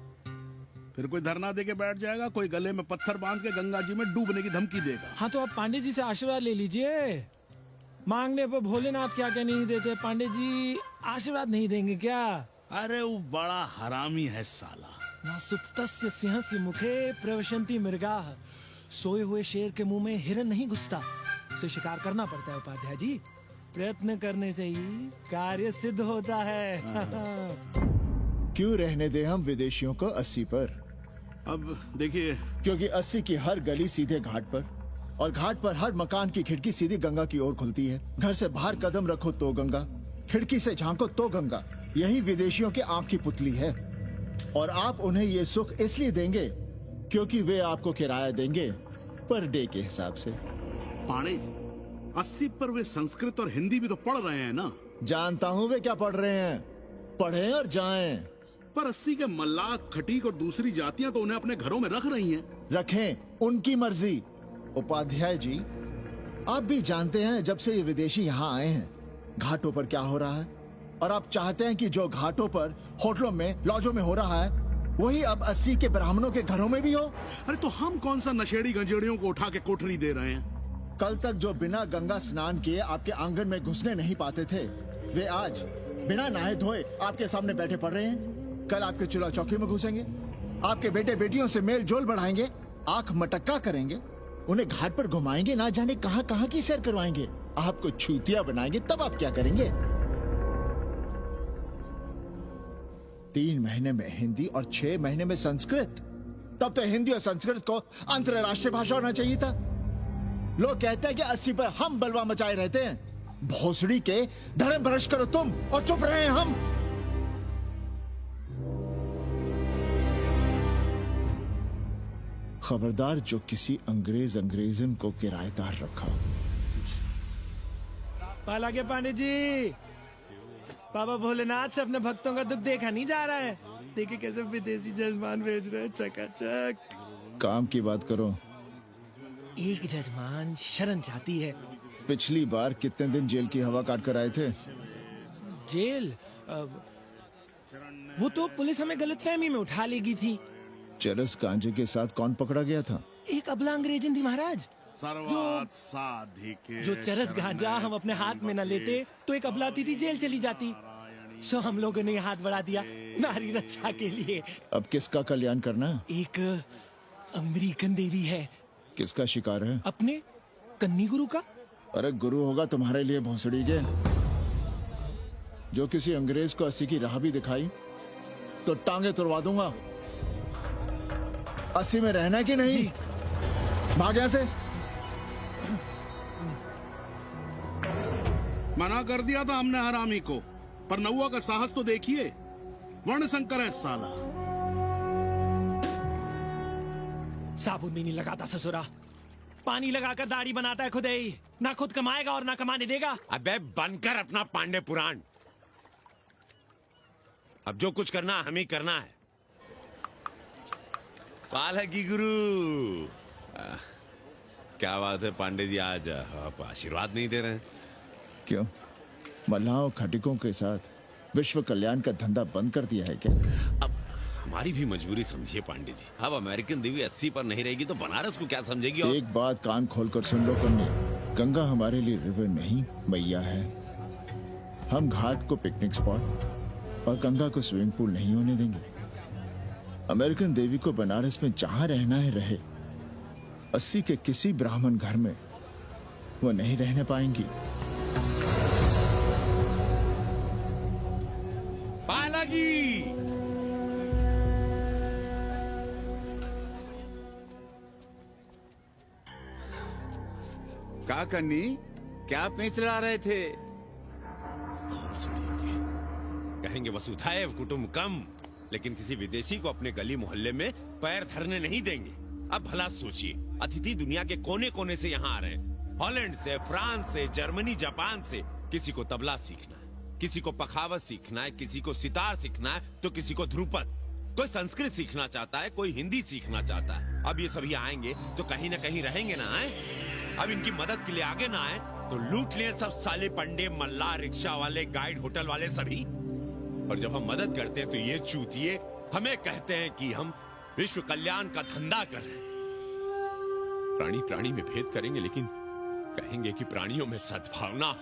फिर कोई धरना दे के बैठ जाएगा, कोई गले में पत्थर बांध के गंगा जी में डूबने की धमकी देगा। हाँ तो आप पांडे जी से आशीर्वाद ले लीजिए। मांगने पर भोलेनाथ क्या क्या नहीं देते। पांडे जी आशीर्वाद नहीं देंगे क्या? अरे वो बड़ा हरामी है साला। ना सुप्तस्य सिंहस्य मुखे प्रवशन्ति मृगाः। सोए हुए शेर के मुंह में हिरन नहीं घुसता, उसे शिकार करना पड़ता है उपाध्याय जी। प्रयत्न करने से ही कार्य सिद्ध होता है। क्यों रहने दे हम विदेशियों को 80 पर? अब देखिए, क्योंकि 80 की हर गली सीधे घाट पर, और घाट पर हर मकान की खिड़की सीधी गंगा की ओर खुलती है। घर से बाहर कदम रखो तो गंगा, खिड़की से झांको तो गंगा। यही विदेशियों की आंख की पुतली है। और आप उन्हें ये सुख इसलिए देंगे क्योंकि वे आपको किराया देंगे पर डे के हिसाब से। पाणे जी, 80 पर वे संस्कृत और हिंदी भी तो पढ़ रहे हैं ना? जानता हूँ वे क्या पढ़ रहे हैं, पढ़ें और जाएं। पर 80 के मल्लाक, खटीक और दूसरी जातियां तो उन्हें अपने घरों में रख रही हैं। रखें, उनकी मर्जी। उपाध्याय जी, आप भी जानते हैं जब से ये विदेशी यहाँ आए हैं घाटों पर क्या हो रहा है, और आप चाहते हैं कि जो घाटों पर, होटलों में, लॉजों में हो रहा है वही अब 80 के ब्राह्मणों के घरों में भी हो। अरे तो हम कौन सा नशेड़ी गंजेड़ियों को उठा के कोठरी दे रहे हैं? कल तक जो बिना गंगा स्नान किए आपके आंगन में घुसने नहीं पाते थे, वे आज बिना नहाए धोए आपके सामने बैठे पड़ रहे हैं। कल आपके चूल्हा चौकी में घुसेंगे, आपके बेटे बेटियों से मेल जोल बढ़ाएंगे, आंख मटक्का करेंगे, उन्हें घाट पर घुमाएंगे, ना जाने कहां कहां की सैर करवाएंगे, आपको छूतिया बनाएंगे। तब आप क्या करेंगे? 3 महीने में हिंदी और 6 महीने में संस्कृत। तब तो हिंदी और संस्कृत को अंतरराष्ट्रीय भाषा होना चाहिए था। लोग कहते हैं कि 80 पर हम बलवा मचाए रहते हैं। भोसड़ी के धर्म भ्रष्ट करो तुम और चुप रहे हम। खबरदार जो किसी अंग्रेजन को किराएदार रखा। पाला के पांडे जी, बाबा भोलेनाथ से अपने भक्तों का दुख देखा नहीं जा रहा है। देखिए कैसे विदेशी जजमान भेज रहे हैं, चकाचक। काम की बात करो। एक जजमान शरण चाहती है। पिछली बार कितने दिन जेल की हवा काट कर आए थे? जेल? वो तो पुलिस हमें गलतफहमी में उठा लेगी थी। चरस गांजे के साथ कौन पकड़ा गया था? एक अबला अंग्रेजन थी महाराज। जो चरस गांजा हम अपने हाथ में न लेते तो एक अबला आती थी, जेल चली जाती। सो हम लोगों ने हाथ बढ़ा दिया नारी रक्षा के लिए। अब किसका कल्याण करना है? एक अमेरिकन देवी है। किसका शिकार है? अपने कन्नी गुरु का। अरे गुरु होगा तुम्हारे लिए भोसड़ी के। जो किसी अंग्रेज को 80 की राह भी दिखाई तो टांगे तुड़वा दूंगा। 80 में रहना कि नहीं? भाग यहां से। मना कर दिया था हमने हरामी को, पर नौआ का साहस तो देखिए। वर्ण संकर है साला। साबुन भी नहीं लगाता ससुरा, पानी लगाकर दाढ़ी बनाता है खुद ही। ना खुद कमाएगा और ना कमाने देगा। अबे बनकर अपना पांडे पुराण। अब जो कुछ करना हमें करना है। पाल है की गुरु। क्या बात है पांडे जी, आज आप आशीर्वाद नहीं दे रहे हैं? क्यों? मल्लाहों खटिकों के साथ विश्व कल्याण का धंधा बंद कर दिया है क्या? अब हमारी भी मजबूरी समझिए पांडे जी। अब अमेरिकन देवी 80 पर नहीं रहेगी तो बनारस को क्या समझेगी? और एक बात कान खोलकर सुन लो कन्या, गंगा हमारे लिए रिवर नहीं मैया है। हम घाट को पिकनिक स्पॉट और गंगा को स्विमिंग पूल नहीं होने देंगे। अमेरिकन देवी को बनारस में जहां रहना है रहे, 80 के किसी ब्राह्मण घर में वो नहीं रहने पाएंगी। बालाजी, का कन्नी, क्या पेंच ला रहे थे? कहेंगे वसुधैव कुटुंबकम, लेकिन किसी विदेशी को अपने गली मोहल्ले में पैर धरने नहीं देंगे। अब भला सोचिए, अतिथि दुनिया के कोने कोने से यहाँ आ रहे हैं, हॉलैंड से, फ्रांस से, जर्मनी, जापान से। किसी को तबला सीखना है, किसी को पखावत सीखना है, किसी को सितार सीखना है, तो किसी को ध्रुपद। कोई संस्कृत सीखना चाहता है, कोई हिंदी सीखना चाहता है। अब ये सभी आएंगे तो कहीं ना कहीं रहेंगे ना। आए अब इनकी मदद के लिए आगे ना आए तो लूट लिए सब साले पंडे, मल्ला, रिक्शा वाले, गाइड, होटल वाले सभी। और जब हम मदद करते हैं तो ये चूतिए हमें कहते हैं कि हम विश्व कल्याण का धंधा कर रहे हैं। प्राणी प्राणी में भेद करेंगे, लेकिन कहेंगे कि प्राणियों में सद्भावना।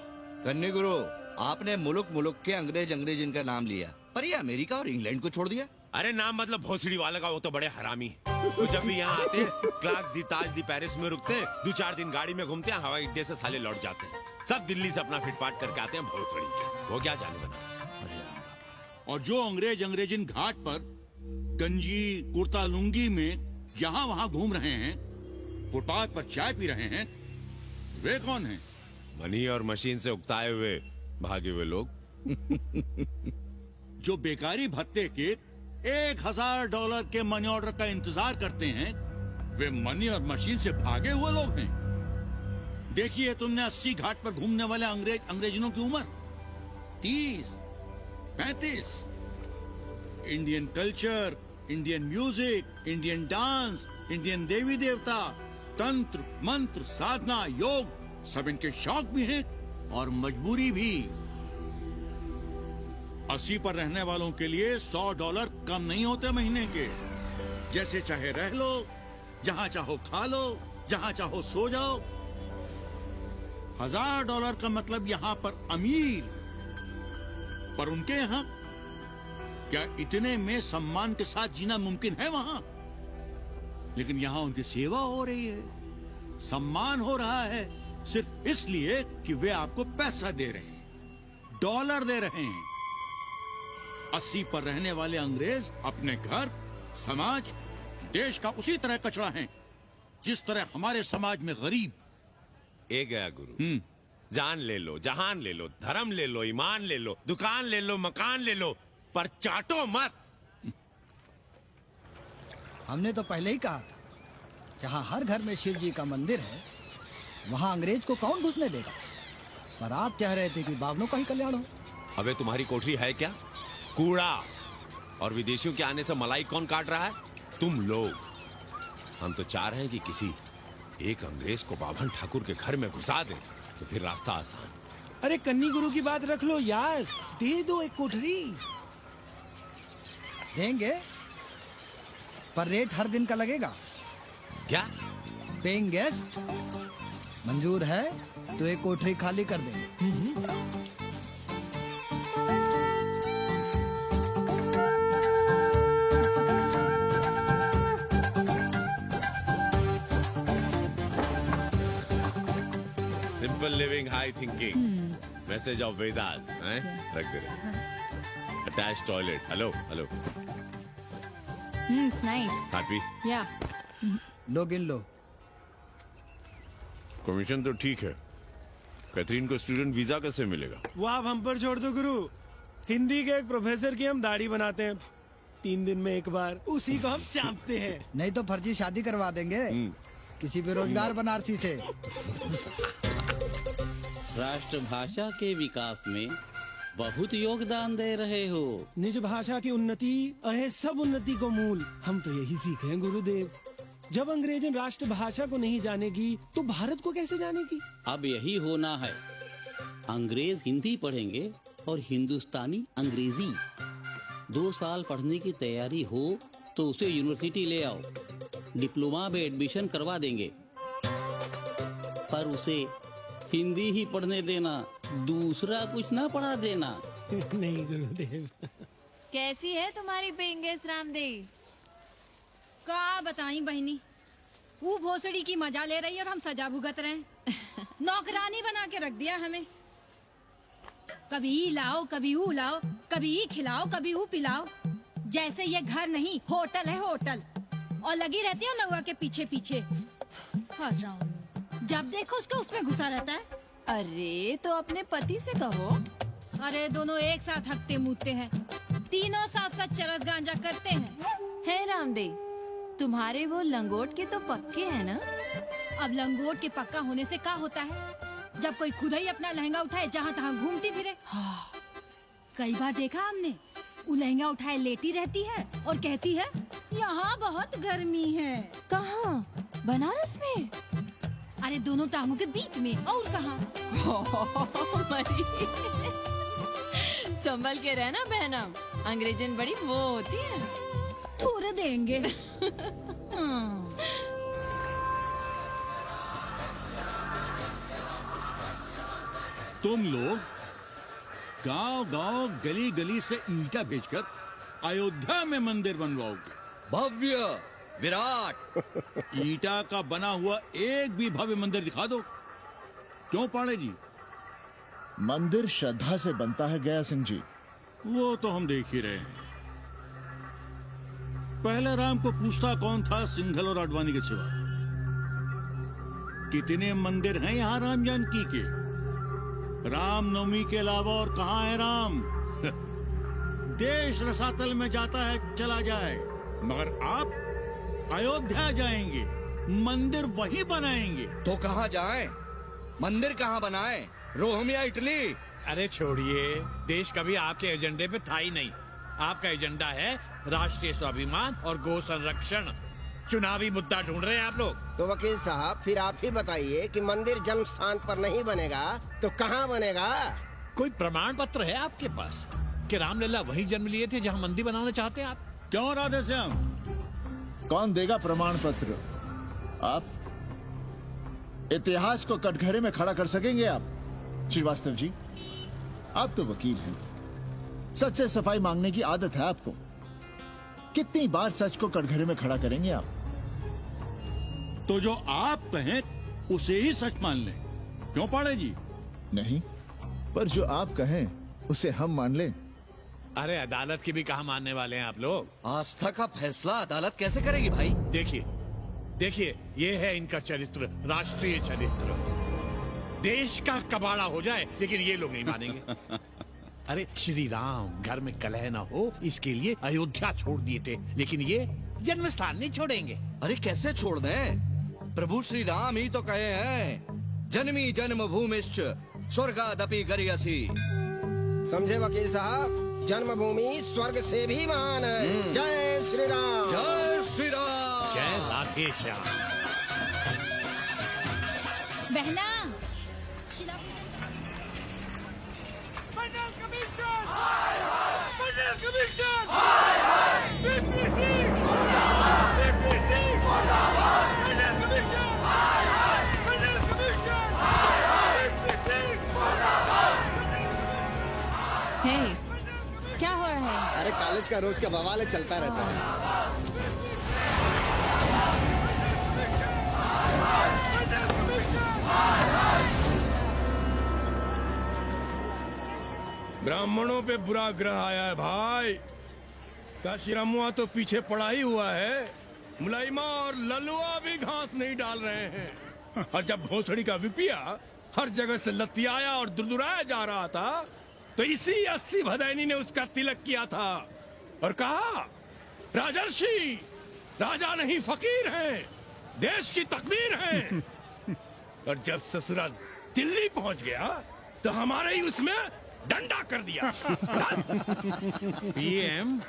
कन्नी गुरु, आपने मुल्क मुल्क के अंग्रेज इनका नाम लिया, पर ये अमेरिका और इंग्लैंड को छोड़ दिया। अरे नाम मतलब भोसड़ी वाले का, वो तो बड़े हरामी है। वो जब भी यहाँ आते हैं, क्लार्क्स दी, ताज दी, पेरिस में रुकते हैं, 2-4 दिन गाड़ी में घूमते हैं, हवाई अड्डे से साले लौट जाते हैं। सब दिल्ली से अपना फिटपाट करके आते हैं भोसड़ी। वो क्या जाने बनारस। और जो अंग्रेजिन घाट पर गंजी, कुर्ता, लुंगी में यहाँ वहाँ घूम रहे हैं, फुटपाथ पर चाय पी रहे हैं, वे कौन हैं? मनी और मशीन से उकताए हुए भागे हुए लोग। जो बेकारी भत्ते के $1000 के मनी ऑर्डर का इंतजार करते हैं, वे मनी और मशीन से भागे हुए लोग हैं। देखिए तुमने 80 घाट पर घूमने वाले अंग्रेजों की उम्र 30, 35। Indian culture, Indian music, Indian dance, Indian देवी देवता, तंत्र, मंत्र, साधना, योग, सब इनके शौक भी हैं और मजबूरी भी। 80 पर रहने वालों के लिए $100 कम नहीं होते महीने के। जैसे चाहे रह लो, जहां चाहो खा लो, जहां चाहो सो जाओ। $1000 का मतलब यहाँ पर अमीर, पर उनके यहाँ क्या इतने में सम्मान के साथ जीना मुमकिन है वहां? लेकिन यहाँ उनकी सेवा हो रही है, सम्मान हो रहा है, सिर्फ इसलिए कि वे आपको पैसा दे रहे हैं, डॉलर दे रहे हैं। 80 पर रहने वाले अंग्रेज अपने घर, समाज, देश का उसी तरह कचरा हैं, जिस तरह हमारे समाज में गरीब। ए गया गुरु, जान ले लो, जहान ले लो, धर्म ले लो, ईमान ले लो, दुकान ले लो, मकान ले लो, पर चाटो मत। हमने तो पहले ही कहा था, जहाँ हर घर में शिव जी का मंदिर है, वहाँ अंग्रेज को कौन घुसने देगा। पर आप चाह रहे थे कि बावनों का ही कल्याण हो। अबे तुम्हारी कोठरी है क्या? कूड़ा। और विदेशियों के आने से मलाई कौन काट रहा है? तुम लोग। हम तो चाह रहे हैं कि किसी एक अंग्रेज को बाभन ठाकुर के घर में घुसा दे, तो फिर रास्ता आसान। अरे कन्नी गुरु की बात रख लो यार, दे दो एक कोठरी। देंगे, पर रेट हर दिन का लगेगा। क्या? पेइंग गेस्ट मंजूर है तो एक कोठरी खाली कर देंगे। Simple living, high thinking, message of Vedas. रख दे रहे। Attach toilet. Hello hello. It's nice. Happy? Yeah. लो गिन लो। कमीशन तो ठीक है, कैथरीन को स्टूडेंट वीजा कैसे मिलेगा? वो आप हम पर छोड़ दो गुरु। हिंदी के एक प्रोफेसर की हम दाढ़ी बनाते हैं 3 दिन में एक बार, उसी को हम चापते हैं। नहीं तो फर्जी शादी करवा देंगे किसी बेरोजगार बनारसी से। राष्ट्रभाषा के विकास में बहुत योगदान दे रहे हो। निज भाषा की उन्नति अहे सब उन्नति को मूल। हम तो यही सीखे हैं गुरुदेव। जब अंग्रेजन राष्ट्रभाषा को नहीं जानेगी तो भारत को कैसे जानेगी? अब यही होना है। अंग्रेज हिंदी पढ़ेंगे और हिंदुस्तानी अंग्रेजी। 2 साल पढ़ने की तैयारी हो तो उसे यूनिवर्सिटी ले आओ, डिप्लोमा में एडमिशन करवा देंगे, पर उसे हिंदी ही पढ़ने देना, दूसरा कुछ ना पढ़ा देना। नहीं गुरुदेव। कैसी है तुम्हारी पेंगेस रामदेव? का बताई बहनी, वो भोसड़ी की मजा ले रही और हम सजा भुगत रहे हैं। नौकरानी बना के रख दिया हमें। कभी ई लाओ, कभी ऊ लाओ, कभी ई खिलाओ, कभी ऊ पिलाओ। जैसे ये घर नहीं होटल है होटल, और लगी रहती है नौवा के पीछे पीछे। जब देखो उसको उसमें घुसा रहता है। अरे तो अपने पति से कहो। अरे दोनों एक साथ हकते मुतते हैं, तीनों साथ साथ चरस गांजा करते हैं। है रामदेव, तुम्हारे वो लंगोट के तो पक्के हैं ना? अब लंगोट के पक्का होने से क्या होता है, जब कोई खुद ही अपना लहंगा उठाए जहाँ तहाँ घूमती फिरे। कई बार देखा हमने, वो लहंगा उठाए लेटी रहती है और कहती है यहाँ बहुत गर्मी है। कहाँ? बनारस में? अरे दोनों टांगों के बीच में, और कहाँ? संभल के रहना बहनम, अंग्रेजन बड़ी वो होती है। थोड़े देंगे। तुम लोग गांव गांव गली गली से ईंटा बेचकर अयोध्या में मंदिर बनवाओगे। भव्य विराट ईंटा का बना हुआ एक भी भव्य मंदिर दिखा दो। क्यों पाड़े जी? मंदिर श्रद्धा से बनता है गया सिंह जी। वो तो हम देख ही रहे हैं। पहले राम को पूछता कौन था सिंघल और आडवाणी के सिवा? कितने मंदिर हैं यहाँ राम जानकी के? रामनवमी के अलावा और कहाँ है राम? देश रसातल में जाता है चला जाए, मगर आप अयोध्या जाएंगे, मंदिर वहीं बनाएंगे। तो कहाँ जाएं? मंदिर कहाँ बनाएं? रोम या इटली? अरे छोड़िए, देश कभी आपके एजेंडे पे था ही नहीं। आपका एजेंडा है राष्ट्रीय स्वाभिमान और गौ संरक्षण। चुनावी मुद्दा ढूंढ रहे हैं आप लोग। तो वकील साहब फिर आप ही बताइए कि मंदिर जन्म स्थान पर नहीं बनेगा तो कहाँ बनेगा? कोई प्रमाण पत्र है आपके पास कि रामलला वहीं जन्म लिए थे जहाँ मंदिर बनाना चाहते हैं आप? क्यों राधे श्याम? कौन देगा प्रमाण पत्र? आप इतिहास को कटघरे में खड़ा कर सकेंगे आप? श्रीवास्तव जी, आप तो वकील हैं, सच से सफाई मांगने की आदत है आपको। कितनी बार सच को कटघरे में खड़ा करेंगे आप? तो जो आप कहें उसे ही सच मान लें। क्यों पाड़े जी? नहीं, पर जो आप कहें उसे हम मान लें। अरे अदालत की भी कहा मानने वाले हैं आप लोग? आस्था का फैसला अदालत कैसे करेगी भाई? देखिए देखिए, ये है इनका चरित्र, राष्ट्रीय चरित्र। देश का कबाड़ा हो जाए लेकिन ये लोग नहीं मानेंगे। अरे श्री राम घर में कलह ना हो इसके लिए अयोध्या छोड़ दिए थे, लेकिन ये जन्म स्थान नहीं छोड़ेंगे। अरे कैसे छोड़ दें? प्रभु श्री राम ही तो कहे हैं, जन्मी जन्म भूमिश्च स्वर्गादपि गरियसी। समझे वकील साहब, जन्मभूमि स्वर्ग से भी महान है। जय श्री राम। जय श्री राम। जय राधे श्याम। बहना हे, क्या हो रहा है? अरे कॉलेज का रोज का बवाल चलता रहता है। ब्राह्मणों पे बुरा ग्रह आया है भाई। काशीरामुआ तो पीछे पड़ा ही हुआ है, मुलाइमा और ललुआ भी घास नहीं डाल रहे हैं। और जब भोसड़ी का विपिया हर जगह से लतियाया और दुरदुराया जा रहा था, तो इसी 80 भदैनी ने उसका तिलक किया था और कहा, राजर्षि राजा नहीं फकीर हैं, देश की तकदीर हैं। और जब ससुराल दिल्ली पहुंच गया तो हमारे ही उसमें डंडा कर दिया। पीएम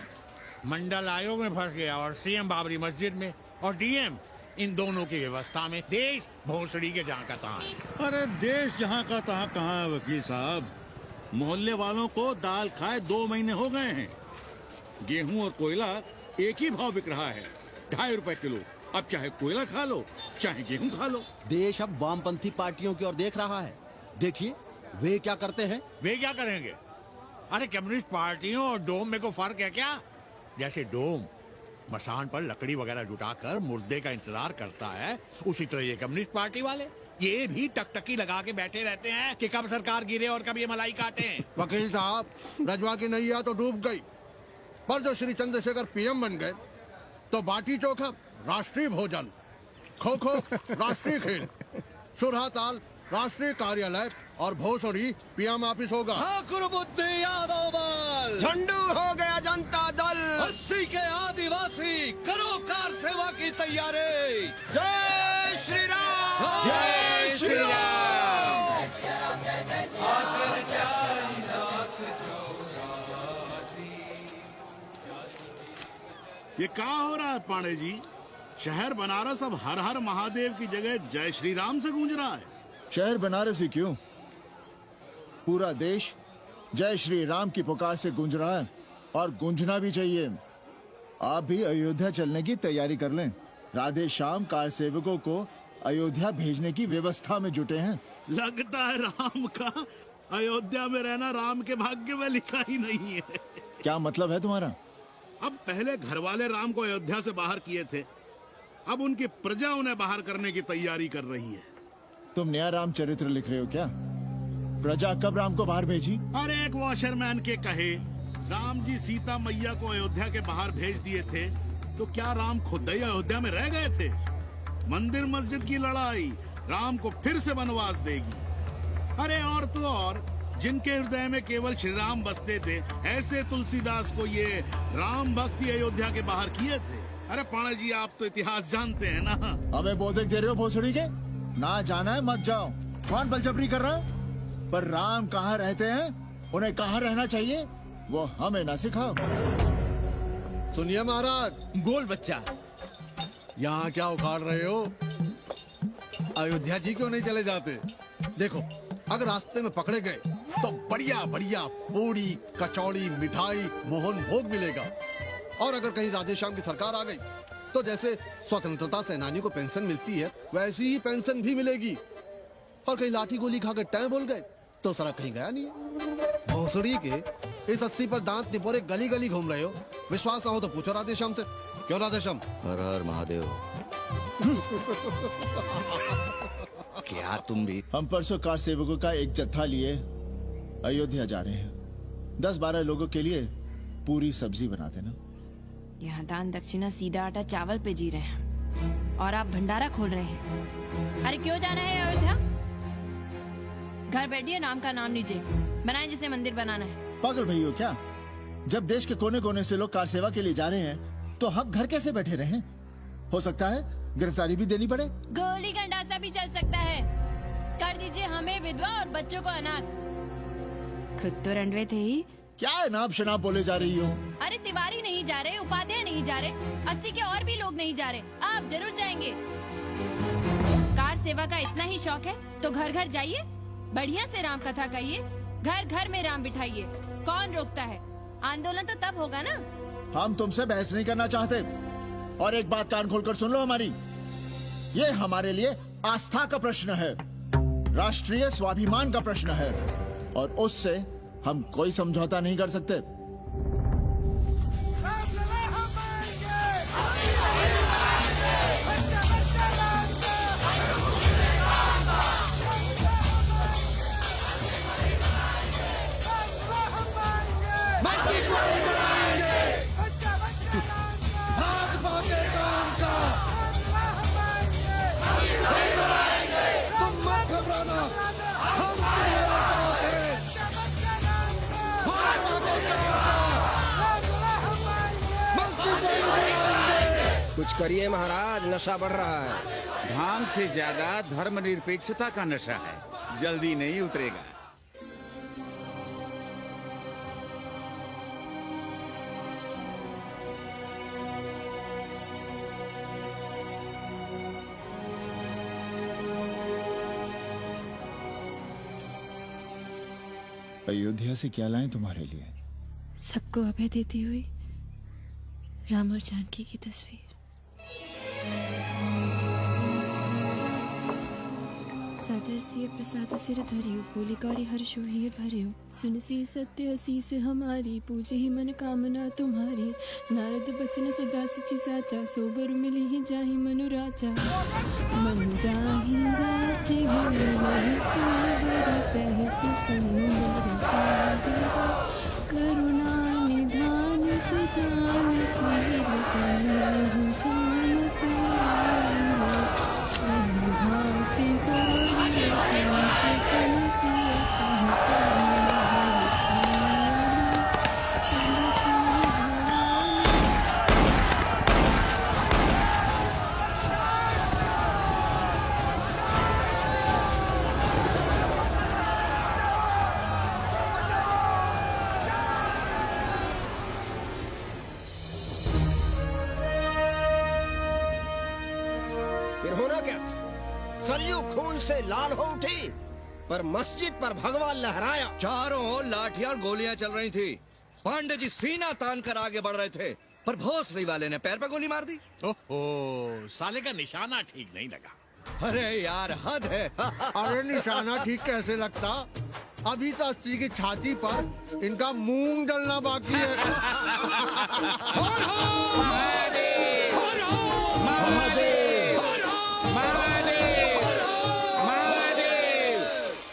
मंडल आयोग में फंस गया और सीएम बाबरी मस्जिद में, और डीएम इन दोनों की व्यवस्था में देश भोसड़ी के जहाँ का तहाँ है। अरे देश जहाँ का तहाँ कहाँ है वकील साहब। मोहल्ले वालों को दाल खाए 2 महीने हो गए हैं। गेहूं और कोयला एक ही भाव बिक रहा है, 2.5 रुपए किलो। अब चाहे कोयला खा लो चाहे गेहूं खा लो। देश अब वामपंथी पार्टियों की ओर देख रहा है। देखिए वे क्या करते हैं। वे क्या करेंगे? अरे कम्युनिस्ट पार्टियों और डोम में को फर्क है क्या? जैसे डोम मसान पर लकड़ी वगैरह जुटाकर मुर्दे का इंतजार करता है, उसी तरह ये कम्युनिस्ट पार्टी वाले ये भी टकटकी लगा के बैठे रहते हैं कि कब सरकार गिरे और कब ये मलाई काटे। वकील साहब, रजवा की नैया तो डूब गई, पर जो श्री चंद्रशेखर पीएम बन गए तो बाटी चोखा राष्ट्रीय भोजन, खो खो राष्ट्रीय खेल, सुरहा ताल राष्ट्रीय कार्यालय और भोसड़ी पीएम ऑफिस होगा। ठाकुर बुद्धि यादव बल, झंडू हो गया जनता दल, 80 के आदिवासी करो कार सेवा की तैयारी। जय श्री राम, जय श्री राम। ये क्या हो रहा है पांडे जी? शहर बनारस अब हर हर महादेव की जगह जय श्री राम से गूंज रहा है। शहर बनारस ही क्यों, पूरा देश जय श्री राम की पुकार से गूंज रहा है और गूंजना भी चाहिए। आप भी अयोध्या चलने की तैयारी कर लें। राधे श्याम कार सेवकों को अयोध्या भेजने की व्यवस्था में जुटे हैं। लगता है राम का अयोध्या में रहना राम के भाग्य में लिखा ही नहीं है। क्या मतलब है तुम्हारा? अब पहले घर वाले राम को अयोध्या से बाहर किए थे, अब उनकी प्रजा उन्हें बाहर करने की तैयारी कर रही है। तुम नया राम चरित्र लिख रहे हो क्या? प्रजा कब राम को बाहर भेजी? अरे एक वॉशरमैन के कहे राम जी सीता मैया को अयोध्या के बाहर भेज दिए थे, तो क्या राम खुद ही अयोध्या में रह गए थे? मंदिर मस्जिद की लड़ाई राम को फिर से वनवास देगी। अरे और तो और, जिनके हृदय में केवल श्री राम बसते थे, ऐसे तुलसीदास को ये राम भक्ति अयोध्या के बाहर किए थे। अरे पांडे जी, आप तो इतिहास जानते हैं ना। हमें बोधक दे रहे हो भोसड़ी के? ना जाना है मत जाओ। कौन बलजबरी कर रहा है? पर राम कहाँ रहते हैं, उन्हें कहाँ रहना चाहिए, वो हमें ना सिखाओ। सुनिए महाराज। बोल बच्चा। यहाँ क्या उखाड़ रहे हो? अयोध्या जी क्यों नहीं चले जाते? देखो, अगर रास्ते में पकड़े गए तो बढ़िया बढ़िया पूड़ी कचौड़ी मिठाई मोहन भोग मिलेगा, और अगर कहीं राधे श्याम की सरकार आ गई तो जैसे स्वतंत्रता सेनानियों को पेंशन मिलती है वैसी ही पेंशन भी मिलेगी। और कहीं लाठी गोली खा के टैं बोल गए तो सारा कहीं गया नहीं है। भोसड़ी के इस 80 पर दांत निपोरे गली गली घूम रहे हो। विश्वास ना हो तो पूछो राधे श्याम से। क्यों राधे श्याम? हर हर महादेव। क्या तुम भी? हम परसों कार सेवकों का एक जत्था लिए अयोध्या जा रहे हैं। 10-12 लोगों के लिए पूरी सब्जी बना देना। यहाँ दान दक्षिणा सीधा आटा चावल पे जी रहे हैं और आप भंडारा खोल रहे हैं। अरे क्यों जाना है अयोध्या? घर बैठिए, नाम का नाम लीजिए, बनाए जिसे मंदिर बनाना है। पागल भई हो क्या? जब देश के कोने कोने से लोग कार सेवा के लिए जा रहे हैं तो हम घर कैसे बैठे रहें? हो सकता है गिरफ्तारी भी देनी पड़े। गोली गंडासा भी चल सकता है। कर दीजिए हमें विधवा और बच्चों को अनाथ। खुद तो रंडवे थे ही। क्या नाप शनाप बोले जा रही हो? अरे तिवारी नहीं जा रहे, उपाध्याय नहीं जा रहे, 80 के और भी लोग नहीं जा रहे। आप जरूर जाएंगे। कार सेवा का इतना ही शौक है तो घर घर जाइए, बढ़िया से राम कथा कहिए, घर घर में राम बिठाइए। कौन रोकता है? आंदोलन तो तब होगा ना। हम तुमसे बहस नहीं करना चाहते। और एक बात कान खोलकर सुन लो हमारी, ये हमारे लिए आस्था का प्रश्न है, राष्ट्रीय स्वाभिमान का प्रश्न है, और उससे हम कोई समझौता नहीं कर सकते। कुछ करिए महाराज, नशा बढ़ रहा है। भांग से ज्यादा धर्मनिरपेक्षता का नशा है, जल्दी नहीं उतरेगा। अयोध्या से क्या लाएं तुम्हारे लिए? सबको अभय देती हुई राम और जानकी की तस्वीर। सादर सिय प्रसाद सिर धरियो, बोली गौरी हर्षो ही भरियो, सुन सी सत्य असीस हमारी, पूजे ही मन कामना तुम्हारी, नारद बचन सदा सची साचा, सोबर मिली ही जाहि मनु राजा, मनु जाहि राजे होई सोबर सहज सुंदर सागर, करुणा निधान सुजान सिर सन्निहु जान तुमारो, अनुभाति गौरी सहस सनसिय फिर होना क्या था? सरयू खून से लाल हो उठी, पर मस्जिद पर भगवा लहराया। चारों ओर लाठियां और गोलियां चल रही थी। पांडे जी सीना तान कर आगे बढ़ रहे थे, पर भोसड़ी वाले ने पैर पे गोली मार दी। ओहो, साले का निशाना ठीक नहीं लगा। अरे यार हद है। अरे निशाना ठीक कैसे लगता? अभी तो 80 की छाती पर इनका मूंग डलना बाकी है।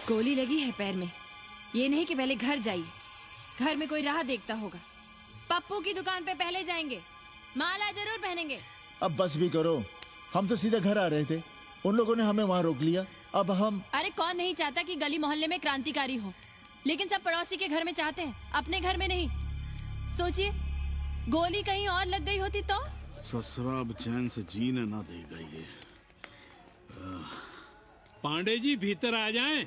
गोली लगी है पैर में। ये नहीं कि पहले घर जाइए, घर में कोई राह देखता होगा। पप्पू की दुकान पे पहले जाएंगे, माला जरूर पहनेंगे। अब बस भी करो, हम तो सीधे घर आ रहे थे, उन लोगों ने हमें वहाँ रोक लिया। अब हम अरे कौन नहीं चाहता कि गली मोहल्ले में क्रांतिकारी हो, लेकिन सब पड़ोसी के घर में चाहते हैं, अपने घर में नहीं। सोचिए, गोली कहीं और लग गई होती तो? ससुरा अब चैन से जीने ना देगा ये। पांडे जी भीतर आ जाएं।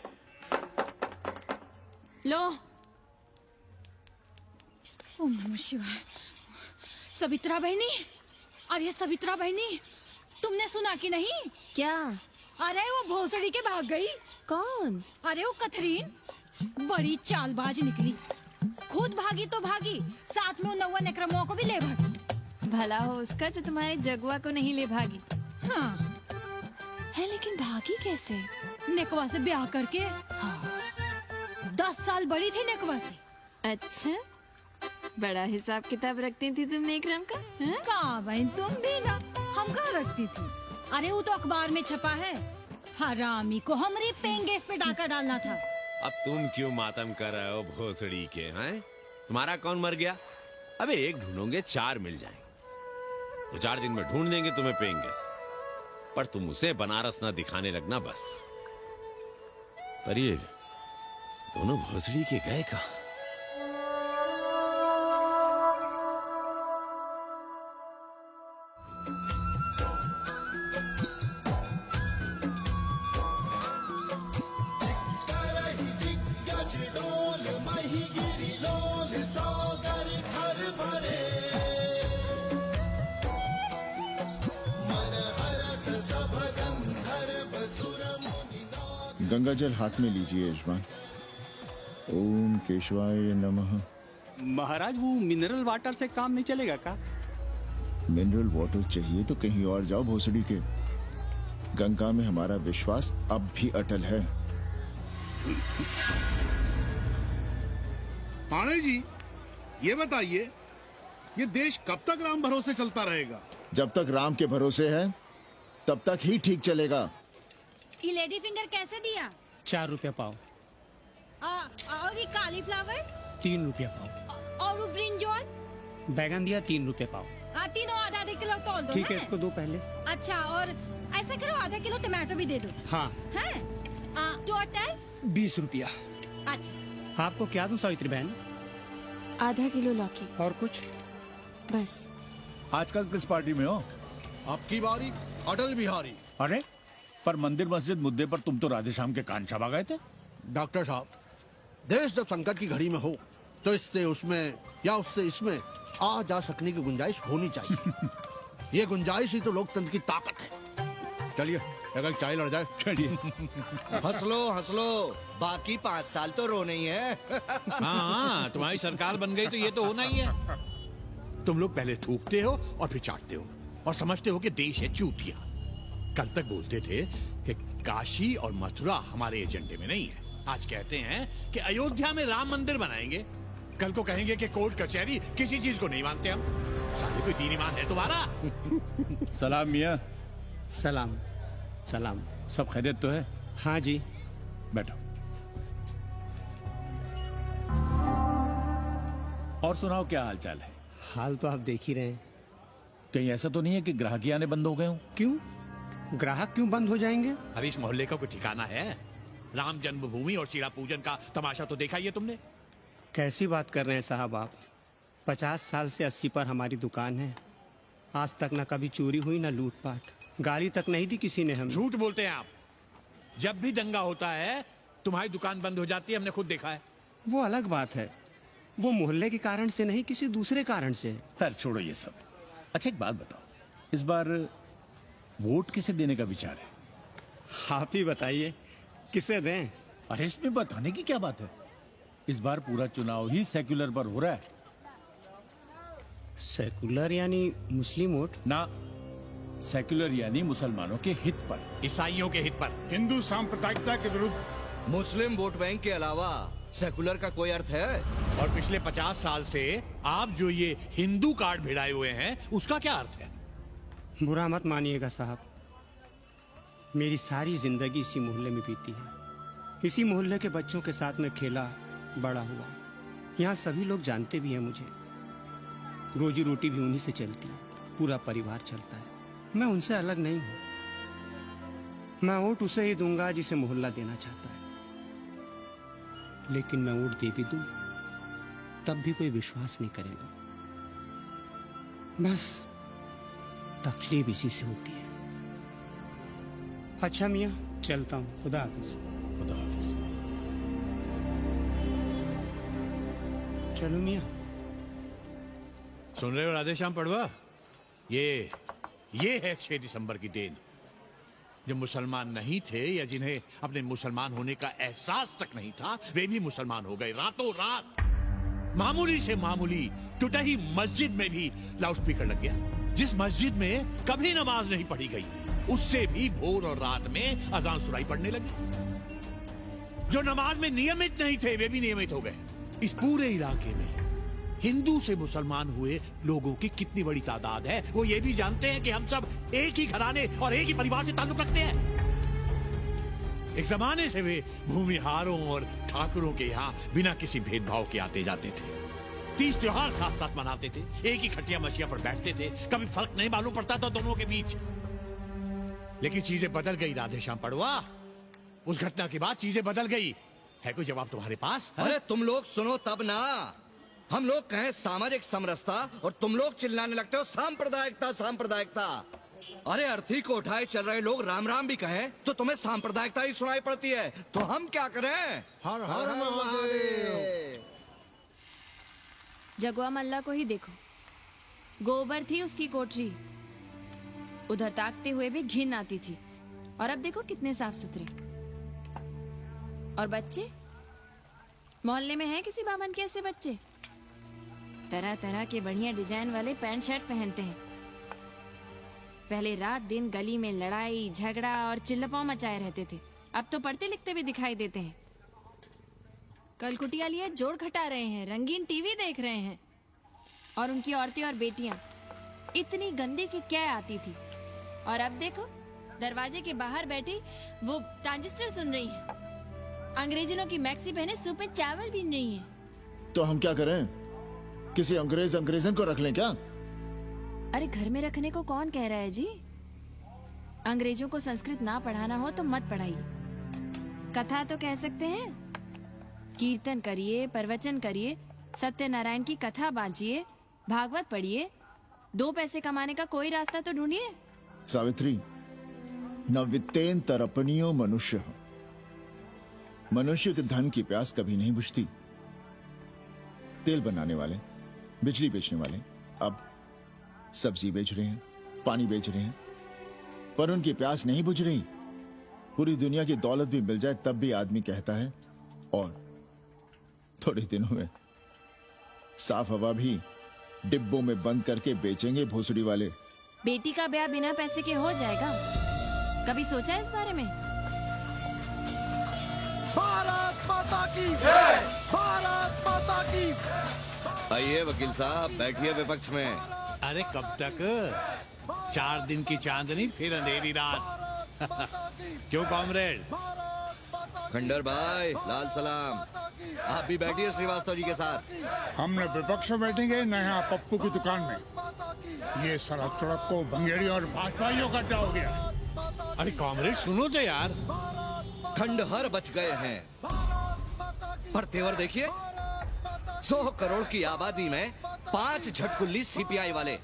लो। ओम नमः शिवाय। सवित्रा बहनी, अरे सवित्रा बहनी, तुमने सुना कि नहीं? क्या? अरे वो भोसड़ी के भाग गई। कौन? अरे वो कथरीन बड़ी चालबाज निकली, खुद भागी तो भागी, साथ में उन 9 नक्रमुआ को भी ले भागी। भला हो उसका जो तुम्हारे जगुआ को नहीं ले भागी। हाँ है, लेकिन भागी कैसे? नेकवा से ब्याह करके। हाँ। 10 साल बड़ी थी नेकवा से। अच्छा, बड़ा हिसाब किताब रखती थी तुम नेकरम का? कहाँ बहन, तुम भी ना, हम कहाँ रखती थी? अरे वो तो अखबार में छपा है, हरामी को हमारी पेंगेस पे डाका डालना था। अब तुम क्यों मातम कर रहे हो भोसड़ी के? हैं? तुम्हारा कौन मर गया? अबे एक ढूंढोगे 4 मिल जाएंगे, तो 4 दिन में ढूंढ देंगे तुम्हें पेंगेस, पर तुम उसे बनारस ना दिखाने लगना बस। पर ये दोनों भोसड़ी के गए कहाँ? गंगा जल हाथ में लीजिए यजमान। ओम केशवाय नमः। महाराज वो मिनरल वाटर से काम नहीं चलेगा का? मिनरल वाटर चाहिए तो कहीं और जाओ भोसड़ी के। गंगा में हमारा विश्वास अब भी अटल है। पाणे जी, ये बताइए, ये देश कब तक राम भरोसे चलता रहेगा? जब तक राम के भरोसे है तब तक ही ठीक चलेगा। ये लेडी फिंगर कैसे दिया? 4 रुपया पाव। और ये कालीफ्लावर? 3 रुपया पाव। और वो ब्रिंजॉल? बैगन दिया 3 रुपया पाव। तीनों आधा किलो तोल दो। ठीक है, इसको दो पहले। अच्छा, और ऐसा करो आधा किलो टमाटो भी दे दो। हाँ। हैं? टोटल 20 रुपया। अच्छा। आपको क्या दूं सावित्री बहन? आधा किलो लौकी। और कुछ? बस। आजकल किस पार्टी में हो? आपकी बारी अटल बिहारी। अरे पर मंदिर मस्जिद मुद्दे पर तुम तो राधेश्याम के कान चबा गए थे। डॉक्टर साहब, देश जब संकट की घड़ी में हो तो इससे उसमें या उससे इसमें आ जा सकने की गुंजाइश होनी चाहिए। ये गुंजाइश ही तो लोकतंत्र की ताकत है। चलिए अगर चाय लड़ जाए। चलिए हंस लो बाकी 5 साल तो रोने ही है। हाँ, तुम्हारी सरकार बन गई तो ये तो होना ही है। तुम लोग पहले थूकते हो और फिर चाटते हो और समझते हो कि देश है चूतिया। कल तक बोलते थे कि काशी और मथुरा हमारे एजेंडे में नहीं है, आज कहते हैं कि अयोध्या में राम मंदिर बनाएंगे, कल को कहेंगे कि कोर्ट कचहरी किसी चीज को नहीं मानते हम। साले कोई दीन ईमान है तुम्हारा? सलाम मियाँ। सलाम सलाम। सब खैरियत तो है? हाँ जी। बैठो। और सुनाओ, क्या हाल चाल है? हाल तो आप देख ही रहे हैं। कहीं ऐसा तो नहीं है कि ग्राहकी आने बंद हो गए हो? क्यों? ग्राहक क्यों बंद हो जाएंगे? अरे इस मोहल्ले का कोई ठिकाना है? राम जन्मभूमि और शीला पूजन का तमाशा तो देखा ही है तुमने। कैसी बात कर रहे हैं साहब आप? 50 साल से 80 पर हमारी दुकान है। आज तक न कभी चोरी हुई न लूटपाट, गाली तक नहीं दी किसी ने हमें। झूठ बोलते हैं आप। जब भी दंगा होता है तुम्हारी दुकान बंद हो जाती है, हमने खुद देखा है। वो अलग बात है, वो मोहल्ले के कारण से नहीं, किसी दूसरे कारण से। खैर छोड़ो ये सब। अच्छा एक बात बताओ, इस बार वोट किसे देने का विचार है? आप ही बताइए, किसे दें? अरे इसमें बताने की क्या बात है, इस बार पूरा चुनाव ही सेक्युलर पर हो रहा है। सेकुलर यानी मुस्लिम वोट? ना, सेक्युलर यानी मुसलमानों के हित पर, ईसाइयों के हित पर, हिंदू सांप्रदायिकता के विरुद्ध। मुस्लिम वोट बैंक के अलावा सेकुलर का कोई अर्थ है? और पिछले 50 साल से आप जो ये हिंदू कार्ड भिड़ाए हुए हैं उसका क्या अर्थ है? बुरा मत मानिएगा साहब, मेरी सारी जिंदगी इसी मोहल्ले में बीती है। इसी मोहल्ले के बच्चों के साथ में खेला बड़ा हुआ। यहाँ सभी लोग जानते भी हैं मुझे। रोजी रोटी भी उन्हीं से चलती है, पूरा परिवार चलता है। मैं उनसे अलग नहीं हूं। मैं वोट उसे ही दूंगा जिसे मोहल्ला देना चाहता है, लेकिन मैं वोट दे भी दूं तब भी कोई विश्वास नहीं करेगा। बस तकलीफ इसी से होती है। अच्छा मियाँ, चलता हूँ। खुदा हाफिज। खुदा हाफिज। चलो मियाँ। सुन रहे हो राधेश्याम पड़वा, ये है 6 दिसंबर की देन। जो मुसलमान नहीं थे या जिन्हें अपने मुसलमान होने का एहसास तक नहीं था, वे भी मुसलमान हो गए रातों रात। मामूली से मामूली टूटी मस्जिद में भी लाउडस्पीकर लग गया। जिस मस्जिद में कभी नमाज नहीं पढ़ी गई, उससे भी भोर और रात में अजान सुनाई पड़ने लगी। जो नमाज में नियमित नहीं थे, वे भी नियमित हो गए। इस पूरे इलाके में हिंदू से मुसलमान हुए लोगों की कितनी बड़ी तादाद है, वो ये भी जानते हैं कि हम सब एक ही घराने और एक ही परिवार से ताल्लुक रखते हैं। एक जमाने से वे भूमिहारों और ठाकुरों के यहाँ बिना किसी भेदभाव के आते जाते थे। 30 त्योहार साथ साथ मनाते थे, एक ही खटिया मछिया पर बैठते थे, कभी फर्क नहीं मालूम पड़ता था दोनों के बीच। लेकिन चीजें बदल गई राधेश्याम पड़वा। उस घटना के बाद चीजें बदल गई। है कोई जवाब तुम्हारे पास? अरे तुम लोग सुनो तब ना। हम लोग कहें सामाजिक समरसता और तुम लोग चिल्लाने लगते हो सांप्रदायिकता सांप्रदायिकता। अरे अर्थी को उठाए चल रहे लोग राम राम भी कहें तो तुम्हें सांप्रदायिकता ही सुनाई पड़ती है। तो हम क्या करें? हर हर महादेव। जगवा मल्ला को ही देखो, गोबर थी उसकी कोठरी, उधर ताकते हुए भी घिन आती थी। और अब देखो कितने साफ सुथरे। और बच्चे, मोहल्ले में हैं किसी बामन के ऐसे बच्चे? तरह तरह के बढ़िया डिजाइन वाले पैंट शर्ट पहनते हैं। पहले रात दिन गली में लड़ाई झगड़ा और चिल्लपाव मचाए रहते थे, अब तो पढ़ते लिखते भी दिखाई देते हैं। कल कुटिया लिए जोड़ घटा रहे हैं, रंगीन टीवी देख रहे हैं। और उनकी औरतें और बेटियां इतनी गंदी की क्या आती थी। और अब देखो दरवाजे के बाहर बैठी वो ट्रांजिस्टर सुन रही है। अंग्रेजनों की मैक्सी पहने सूप में चावल भी नहीं है। तो हम क्या करें? किसी अंग्रेजन को रख लें क्या? अरे घर में रखने को कौन कह रहा है जी? अंग्रेजों को संस्कृत ना पढ़ाना हो तो मत पढ़ाइए। कथा तो कह सकते हैं, कीर्तन करिए, प्रवचन करिए, सत्यनारायण की कथा बांचिए, भागवत पढ़िए। 2 पैसे कमाने का कोई रास्ता तो ढूंढिए। सावित्री, न वित्तेन तरपनियो मनुष्य। मनुष्य के धन की प्यास कभी नहीं बुझती। तेल बनाने वाले, बिजली बेचने वाले अब सब्जी बेच रहे हैं, पानी बेच रहे हैं। पर उनकी प्यास नहीं बुझ रही। पूरी दुनिया की दौलत भी मिल जाए तब भी आदमी कहता है और थोड़े दिनों में साफ हवा भी डिब्बों में बंद करके बेचेंगे भोसड़ी वाले। बेटी का ब्याह बिना पैसे के हो जाएगा? कभी सोचा है इस बारे में? भारत माता की जय! भारत माता की। आइए वकील साहब, बैठिए विपक्ष में। अरे कब तक? 4 दिन की चांदनी फिर अंधेरी रात। क्यों कॉमरेड? खंडर भाई, लाल सलाम। आप भी बैठिए श्रीवास्तव जी के साथ। हमने विपक्ष में बैठेंगे न यहाँ पप्पू की दुकान में। ये सड़क चौड़क को भंगेड़ी और भाजपाइयों का अड्डा हो गया। अरे कॉमरेड सुनो तो यार। खंडहर बच गए हैं, पर तेवर देखिए, 100 करोड़ की आबादी में 5 झटकुल्ली सीपीआई वाले,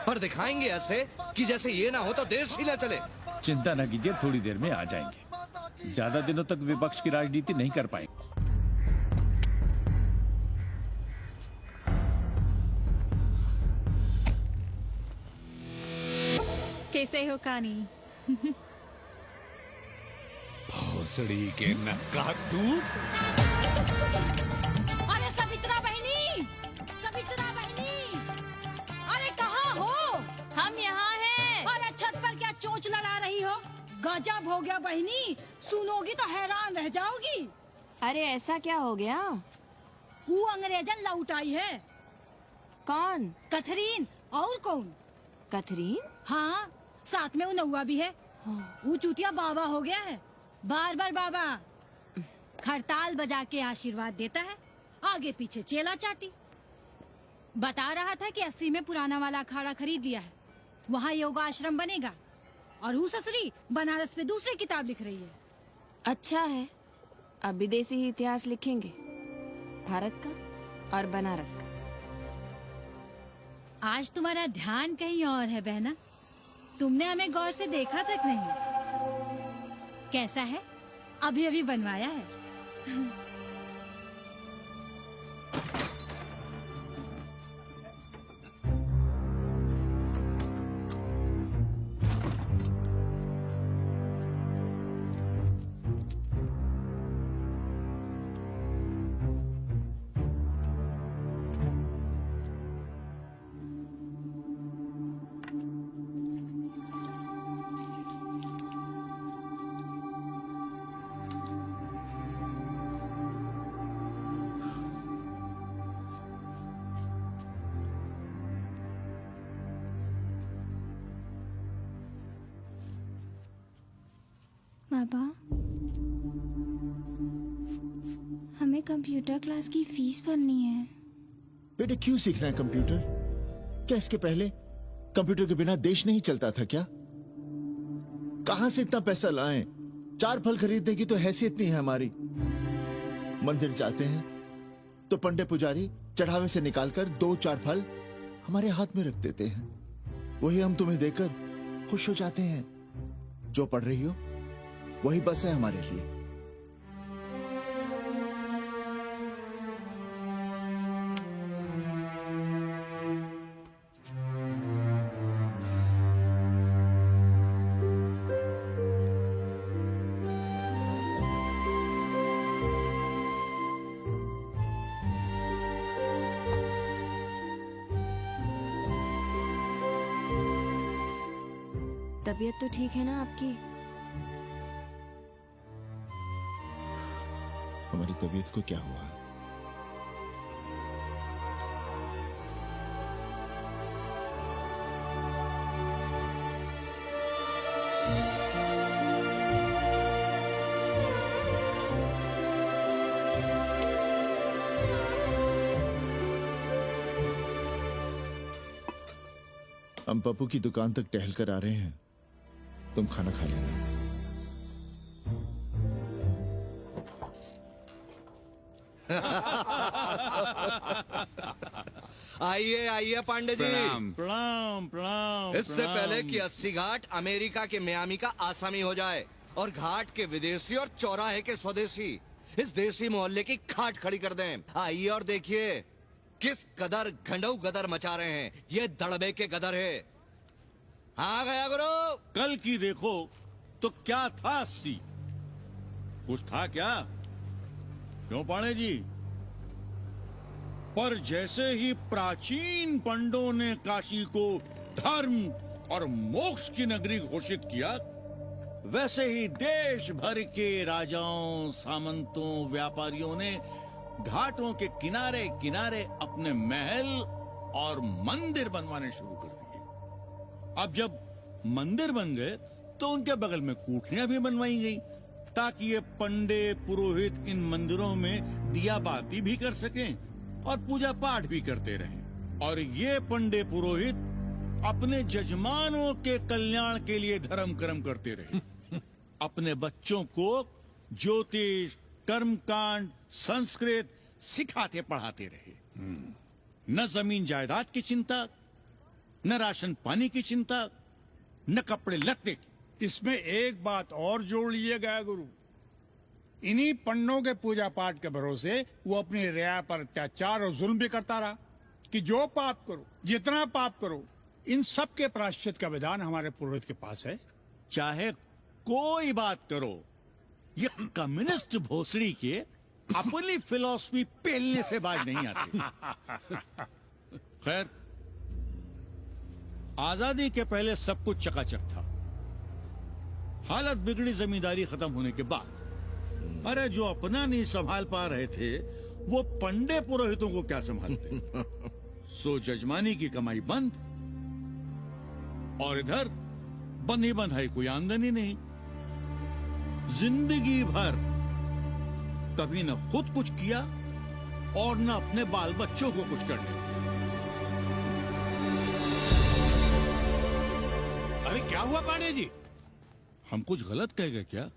पर दिखाएंगे ऐसे कि जैसे ये ना हो तो देश ही ना चले। चिंता न कीजिए, थोड़ी देर में आ जाएंगे। ज्यादा दिनों तक विपक्ष की राजनीति नहीं कर पाएंगे। कैसे हो कानी? भोसड़ी के नक्का तू। अरे सवित्रा बहनी, सवित्रा बहनी, अरे कहाँ हो? हम यहाँ हैं। अरे छत पर क्या चोंच लड़ा रही हो? गजब हो गया बहनी, सुनोगी तो हैरान रह जाओगी। अरे ऐसा क्या हो गया? वो अंग्रेजन लौट आई है। कौन? कथरीन। और कौन? कथरीन? हाँ, साथ में वो नौवा भी है। वो चूतिया बाबा हो गया है। बार बार बाबा खरताल बजा के आशीर्वाद देता है, आगे पीछे चेला चाटी। बता रहा था कि 80 में पुराना वाला अखाड़ा खरीद लिया है, वहाँ योगा आश्रम बनेगा। और वो ससुरी बनारस पे दूसरी किताब लिख रही है। अच्छा है, अब विदेशी ही इतिहास लिखेंगे, भारत का और बनारस का। आज तुम्हारा ध्यान कहीं और है बहना, तुमने हमें गौर से देखा तक नहीं। कैसा है? अभी अभी बनवाया है। बाबा, हमें कंप्यूटर क्लास की फीस भरनी है। बेटे क्यों सीखना है कंप्यूटर? क्या इसके पहले कंप्यूटर के बिना देश नहीं चलता था क्या? कहां से इतना पैसा लाएं? 4 फल खरीदने की तो हैसियत नहीं है हमारी। मंदिर जाते हैं तो पंडे पुजारी चढ़ावे से निकालकर 2-4 फल हमारे हाथ में रख देते हैं, वही हम तुम्हें देकर खुश हो जाते हैं। जो पढ़ रही हो वही बस है हमारे लिए। तबीयत तो ठीक है ना आपकी? हमारी तबीयत को क्या हुआ? हम पप्पू की दुकान तक टहल कर आ रहे हैं, तुम खाना खा लेना। आइए आइए पांडे जी। प्रणाम प्रणाम। इससे पहले कि 80 घाट अमेरिका के मियामी का आसामी हो जाए और घाट के विदेशी और चौराहे के स्वदेशी इस देसी मोहल्ले की खाट खड़ी कर दें, आइए और देखिए किस कदर घंडऊ गदर मचा रहे हैं। ये दड़बे के गदर है। हाँ गया गुरु। कल की देखो तो क्या था 80? कुछ था क्या? क्यों पाणे जी? पर जैसे ही प्राचीन पंडों ने काशी को धर्म और मोक्ष की नगरी घोषित किया, वैसे ही देश भर के राजाओं, सामंतों, व्यापारियों ने घाटों के किनारे किनारे अपने महल और मंदिर बनवाने शुरू कर दिए। अब जब मंदिर बन गए तो उनके बगल में कोठरियां भी बनवाई गई, ताकि ये पंडे पुरोहित इन मंदिरों में दिया बाती भी कर सकें और पूजा पाठ भी करते रहें। और ये पंडे पुरोहित अपने जजमानों के कल्याण के लिए धर्म कर्म करते रहे। अपने बच्चों को ज्योतिष, कर्मकांड, संस्कृत सिखाते पढ़ाते रहे। न जमीन जायदाद की चिंता, न राशन पानी की चिंता, न कपड़े लत्ते की। इसमें एक बात और जोड़ लिए गया गुरु, इन्हीं पंडों के पूजा पाठ के भरोसे वो अपनी रिया पर अत्याचार और जुल्म भी करता रहा कि जो पाप करो, जितना पाप करो, इन सब के प्रायश्चित का विधान हमारे पुरोहित के पास है। चाहे कोई बात करो, ये कम्युनिस्ट भोसड़ी के अपनी फिलॉसफी पेलने से बाज नहीं आती। खैर, आजादी के पहले सब कुछ चकाचक था। हालत बिगड़ी जमींदारी खत्म होने के बाद। अरे जो अपना नहीं संभाल पा रहे थे, वो पंडे पुरोहितों को क्या संभालते? सो जजमानी की कमाई बंद, और इधर बंधी बंधाई कोई आमदनी नहीं। जिंदगी भर कभी न खुद कुछ किया और न अपने बाल बच्चों को कुछ करने। अरे क्या हुआ पांडे जी? हम कुछ गलत कह गए क्या?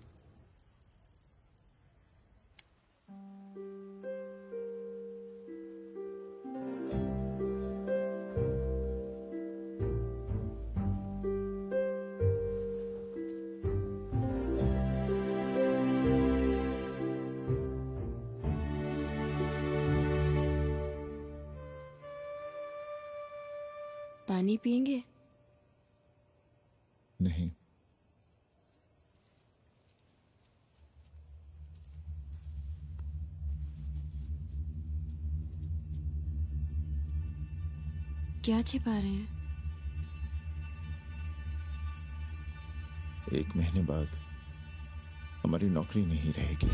पानी पिएंगे? नहीं। क्या छिपा रहे हैं? 1 महीने बाद हमारी नौकरी नहीं रहेगी।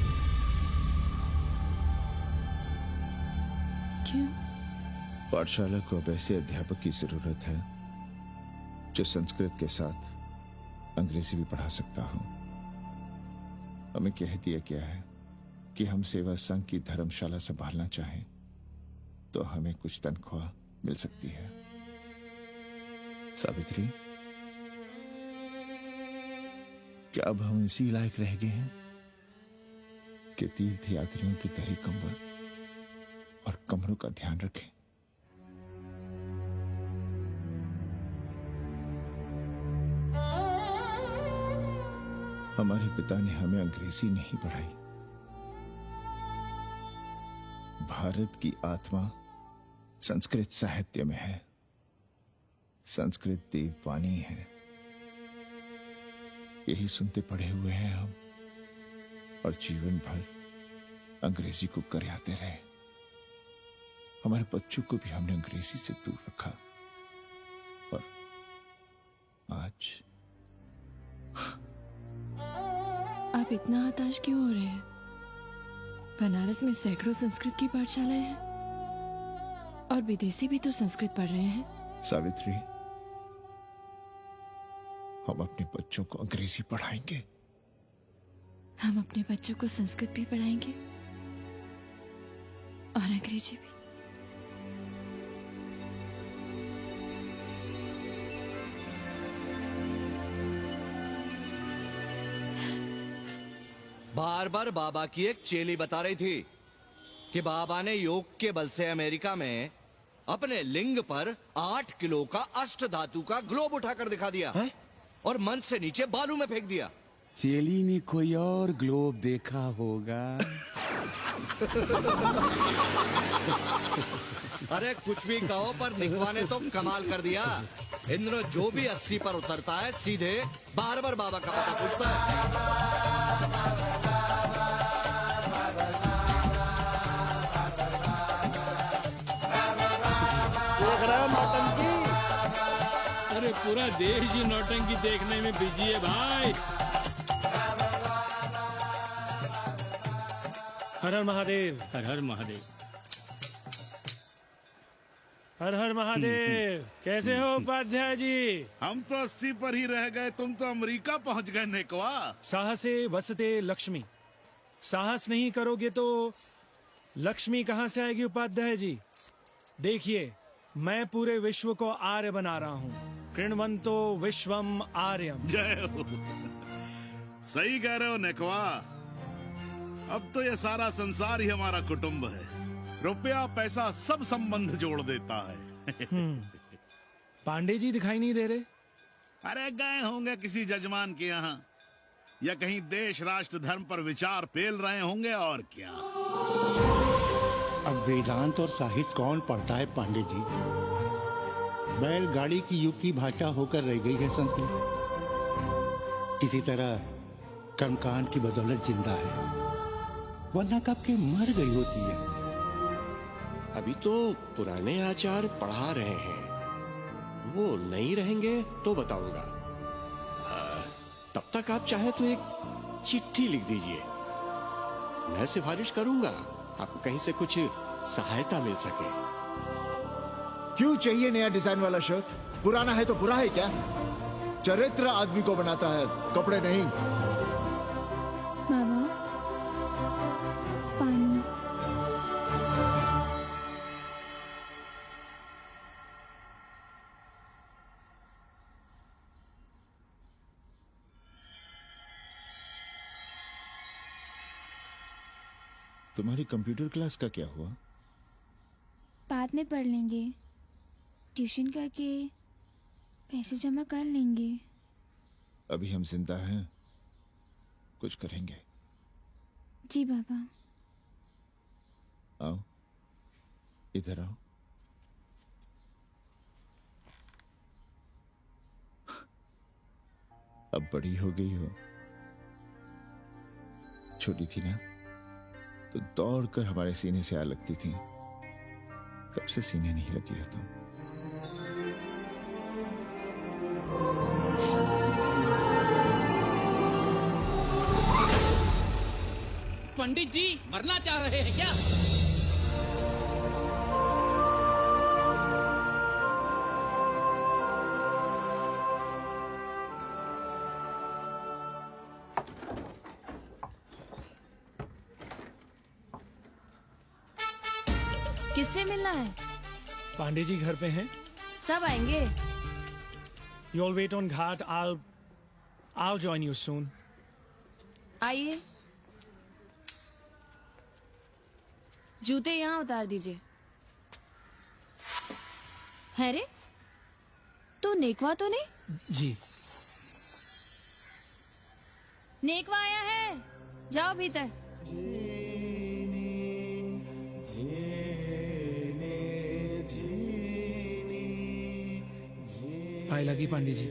क्यों? पाठशाला को अब ऐसे अध्यापक की जरूरत है जो संस्कृत के साथ अंग्रेजी भी पढ़ा सकता हो। हमें कह दिया गया है कि हम सेवा संघ की धर्मशाला संभालना चाहें तो हमें कुछ तनख्वाह मिल सकती है। सावित्री, क्या अब हम इसी लायक रह गए हैं कि तीर्थ यात्रियों की दरी कंबल और कमरों का ध्यान रखें? हमारे पिता ने हमें अंग्रेजी नहीं पढ़ाई। भारत की आत्मा संस्कृत साहित्य में है। संस्कृत देववाणी है। यही सुनते पढ़े हुए हैं हम, और जीवन भर अंग्रेजी को करियाते रहे। हमारे बच्चों को भी हमने अंग्रेजी से दूर रखा, और आज आप इतना हताश क्यों हो रहे हैं? बनारस में सैकड़ों संस्कृत की पाठशालाएं हैं और विदेशी भी तो संस्कृत पढ़ रहे हैं। सावित्री, हम अपने बच्चों को अंग्रेजी पढ़ाएंगे। हम अपने बच्चों को संस्कृत भी पढ़ाएंगे और अंग्रेजी भी। बार बार बाबा की एक चेली बता रही थी कि बाबा ने योग के बल से अमेरिका में अपने लिंग पर 8 किलो का अष्ट धातु का ग्लोब उठाकर दिखा दिया है? और मंच से नीचे बालू में फेंक दिया। चेली ने कोई और ग्लोब देखा होगा। अरे कुछ भी कहो पर निकवा ने तो कमाल कर दिया। इंद्र जो भी 80 पर उतरता है सीधे बार-बार बाबा का पता पूछता है। अरे पूरा देश ही नौटंकी देखने में बिजी है भाई। हर हर महादेव। हर हर महादेव। हर हर महादेव। कैसे हो उपाध्याय जी? हम तो 80 पर ही रह गए, तुम तो अमेरिका पहुंच गए नेकवा। साहसे वसते लक्ष्मी। साहस नहीं करोगे तो लक्ष्मी कहाँ से आएगी उपाध्याय जी? देखिए, मैं पूरे विश्व को आर्य बना रहा हूँ। कृण्वन्तो विश्वम आर्यम। जय हो। सही कह रहे हो नेकवा। अब तो ये सारा संसार ही हमारा कुटुंब है। रुपया पैसा सब संबंध जोड़ देता है। पांडे जी दिखाई नहीं दे रहे? अरे गए होंगे किसी जजमान के यहाँ, या कहीं देश राष्ट्र धर्म पर विचार पेल रहे होंगे, और क्या। अब वेदांत और साहित्य कौन पढ़ता है पांडे जी? बैलगाड़ी की युग की भाषा होकर रह गई है संस्कृत। इसी तरह कर्मकांड की बदौलत जिंदा है, वरना कब के मर गई होती है। अभी तो पुराने आचार पढ़ा रहे हैं, वो नहीं रहेंगे तो बताऊंगा। तब तक आप चाहे तो एक चिट्ठी लिख दीजिए, मैं सिफारिश करूंगा आपको कहीं से कुछ सहायता मिल सके। क्यों चाहिए नया डिजाइन वाला शर्ट? पुराना है तो बुरा है क्या? चरित्र आदमी को बनाता है, कपड़े नहीं। बाबा, पानी। तुम्हारी कंप्यूटर क्लास का क्या हुआ? बाद में पढ़ लेंगे, ट्यूशन करके पैसे जमा कर लेंगे। अभी हम जिंदा हैं, कुछ करेंगे। जी बाबा। आओ, इधर आओ। अब बड़ी हो गई हो। छोटी थी ना तो दौड़कर हमारे सीने से आ लगती थी। कब से सीने नहीं लगी हो तुम? पंडित जी मरना चाह रहे हैं क्या? किससे मिलना है? पांडे जी घर पे हैं। सब आएंगे। You all wait on Ghat. I'll join you soon. आइए, जूते यहाँ उतार दीजिए। है रे, तू नेकवा तो नहीं? जी। नेकवा आया है, जाओ भीतर। आए लगी पांडे जी।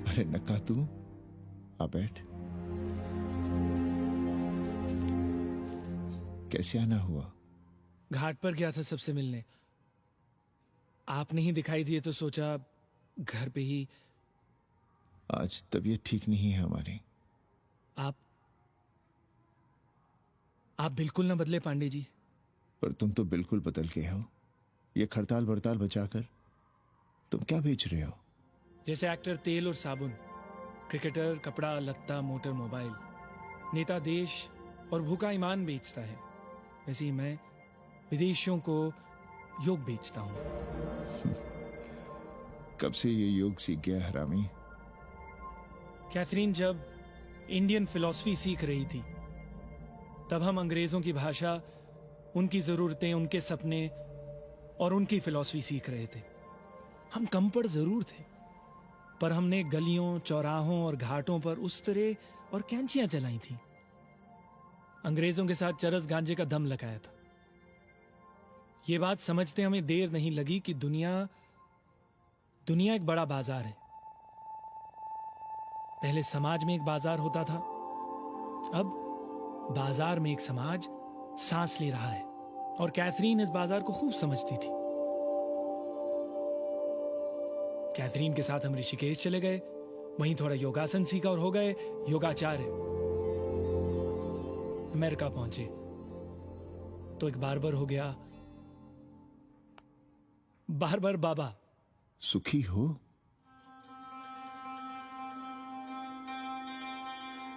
अरे नका तू, आ बैठ। कैसे आना हुआ? घाट पर गया था सबसे मिलने। आप नहीं दिखाई दिए तो सोचा घर पे ही। आज तबीयत ठीक नहीं है हमारी। आप बिल्कुल ना बदले पांडे जी। पर तुम तो बिल्कुल बदल गए हो। ये खड़ताल बड़ताल बचाकर तुम क्या बेच रहे हो? जैसे एक्टर तेल और साबुन, क्रिकेटर कपड़ा लत्ता मोटर मोबाइल, नेता देश और भूखा ईमान बेचता है, वैसे ही मैं विदेशियों को योग बेचता हूं। कब से ये योग सीख गया हरामी? कैथरीन जब इंडियन फिलॉसफी सीख रही थी, तब हम अंग्रेजों की भाषा, उनकी जरूरतें, उनके सपने और उनकी फिलॉसफी सीख रहे थे। हम कम पढ़ जरूर थे, पर हमने गलियों, चौराहों और घाटों पर उस तरह और कैंचियां चलाई थी। अंग्रेजों के साथ चरस गांजे का दम लगाया था। ये बात समझते हमें देर नहीं लगी कि दुनिया एक बड़ा बाजार है। पहले समाज में एक बाजार होता था, अब बाजार में एक समाज सांस ले रहा है, और कैथरीन इस बाजार को खूब समझती थी। कैथरीन के साथ हम ऋषिकेश चले गए, वहीं थोड़ा योगासन सीखा और हो गए योगाचार्य। अमेरिका पहुंचे तो एक बार्बर हो गया, बार्बर बाबा। सुखी हो?